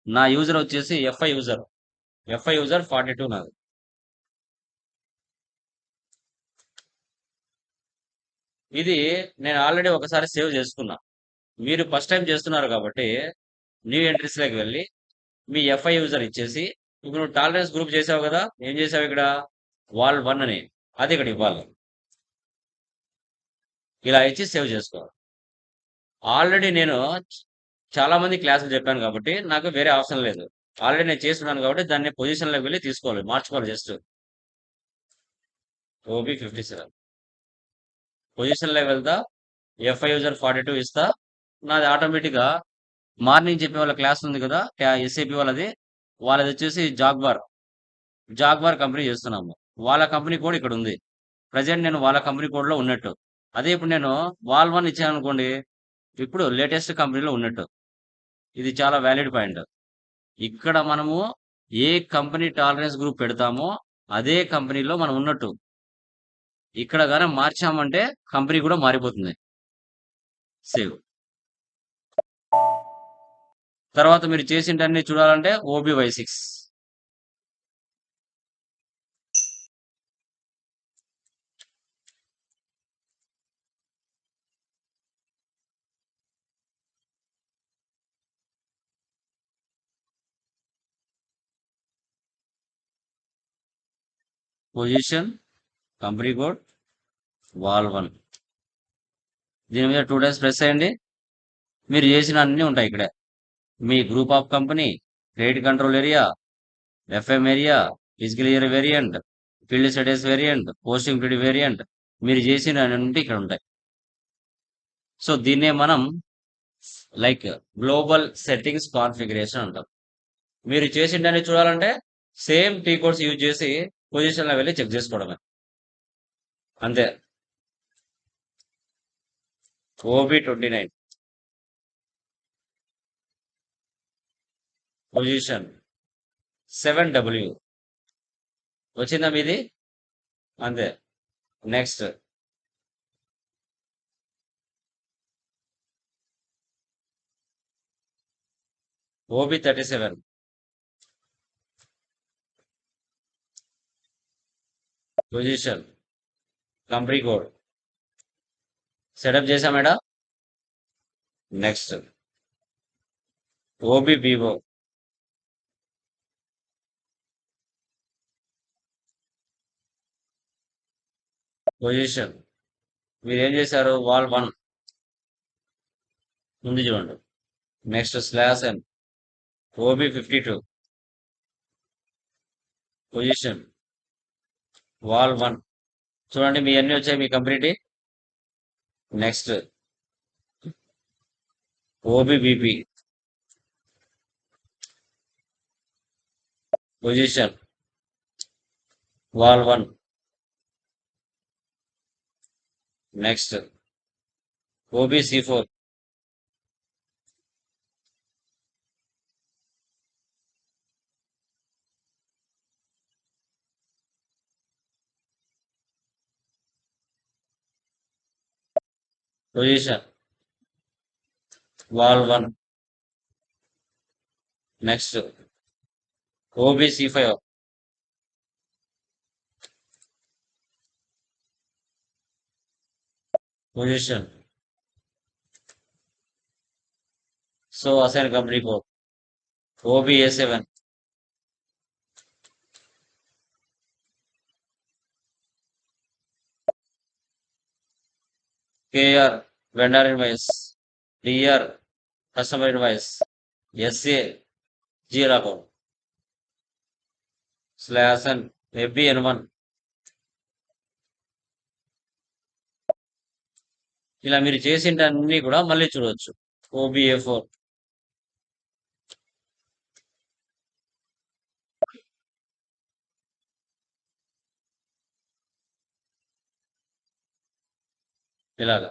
నా యూజర్ వచ్చేసి ఎఫ్ఐ యూజర్ 42 నాది. ఇది నేను ఆల్రెడీ ఒకసారి సేవ్ చేసుకున్నా. మీరు ఫస్ట్ టైం చేస్తున్నారు కాబట్టి న్యూ ఎంట్రీస్లోకి వెళ్ళి మీ ఎఫ్ఐ యూజర్ ఇచ్చేసి ఇప్పుడు నువ్వు టాలరెన్స్ గ్రూప్ చేసావు కదా, ఏం చేసావు ఇక్కడ వాల్ 1 అని అది ఇక్కడ ఇవ్వాలి. ఇలా ఇచ్చి సేవ్ చేసుకోవాలి. ఆల్రెడీ నేను చాలా మంది క్లాసులు చెప్పాను కాబట్టి నాకు వేరే ఆప్షన్ లేదు. ఆల్రెడీ నేను చేస్తున్నాను కాబట్టి దాన్ని పొజిషన్లోకి వెళ్ళి తీసుకోవాలి, మార్చుకోవాలి. జస్ట్ ఓబీ 57 పొజిషన్లోకి వెళ్తా, ఎఫ్ఐ యూజర్ 42 ఇస్తా. నాది ఆటోమేటిక్గా మార్నింగ్ చెప్పే వాళ్ళ క్లాస్ ఉంది కదా ఎస్ఏపి వాళ్ళది వచ్చేసి జాగ్వార్ కంపెనీ చేస్తున్నాము. వాళ్ళ కంపెనీ కోడ్ ఇక్కడ ఉంది. ప్రజెంట్ నేను వాళ్ళ కంపెనీ కోడ్లో ఉన్నట్టు. అదే ఇప్పుడు నేను వాల్ 1 ఇచ్చాను అనుకోండి, ఇప్పుడు లేటెస్ట్ కంపెనీలో ఉన్నట్టు. ఇది చాలా వ్యాలిడ్ పాయింట్. ఇక్కడ మనము ఏ కంపెనీ టాలరెన్స్ గ్రూప్ పెడతామో అదే కంపెనీలో మనం ఉన్నట్టు. ఇక్కడ గానే మార్చామంటే కంపెనీ కూడా మారిపోతుంది. సేవ్. తర్వాత మీరు చేసింటన్ని చూడాలంటే OBY6 position, company code, wall 1. దీని మీద 2 టైమ్స్ ప్రెస్ చేయండి. మీరు చేసిన అన్నీ ఉంటాయి ఇక్కడే. మీ group of company, credit control area, FM area, physical year variant, field studies variant, posting period variant, మీరు చేసిన అన్ని ఇక్కడ ఉంటాయి. సో దీన్నే మనం లైక్ గ్లోబల్ సెట్టింగ్స్ కాన్ఫిగరేషన్ అంటాం. మీరు చేసిండని చూడాలంటే సేమ్ టీ కోడ్స్ యూజ్ చేసి పొజిషన్లో వెళ్ళి చెక్ చేసుకోవడమే, అంతే. OB29 పొజిషన్ 7W వచ్చిందా మీది? అంతే. Next OB37 position, company code setup చేసా మేడం. నెక్స్ట్ OBBO పొజిషన్, మీరు ఏం చేశారు? వాల్ 1 ముందు చూడండి. నెక్స్ట్ /N OB52 పొజిషన్, వాల్ 1 చూడండి. మీ అన్ని వచ్చాయి మీ కంపెనీ. నెక్స్ట్ OBBP పొజిషన్, వాల్ 1. నెక్స్ట్ OBC4 పొజిషన్, వాల్ 1. Next OBC5 position. So assign company code OBA7 KR vendor invoice, DR customer invoice, SA zero account /N FBN1. ఇలా మీరు చేసింటే అన్ని కూడా మళ్ళీ చూడవచ్చు. OBA4 ఇలాగా.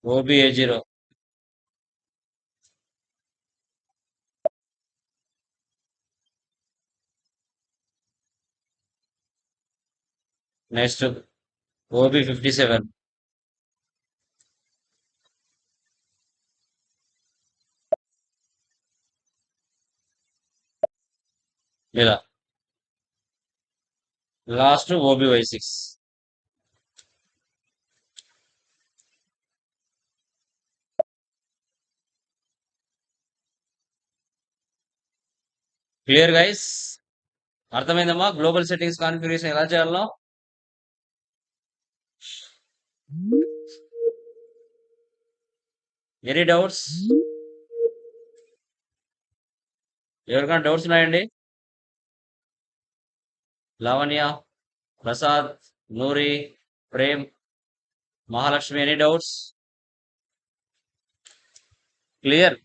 OBA0 నెక్స్ట్ OB57 ఇలా లాస్ట్ OBY6. Clear guys? అర్థమైందమ్మా గ్లోబల్ సెట్టింగ్స్ కాన్ఫిగరేషన్ ఎలా చేయాలో? Any doubts? ఎవరికైనా డౌట్స్ ఉన్నాయండి? Lavanya, Prasad, Noori, Prem, Mahalakshmi, any doubts? Clear?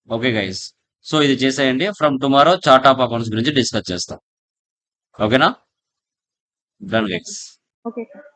Okay guys, so ఇది చేసేయండి. From tomorrow chart of accounts గురించి డిస్కస్ చేస్తాం. ఓకేనా? Done guys. Okay sir.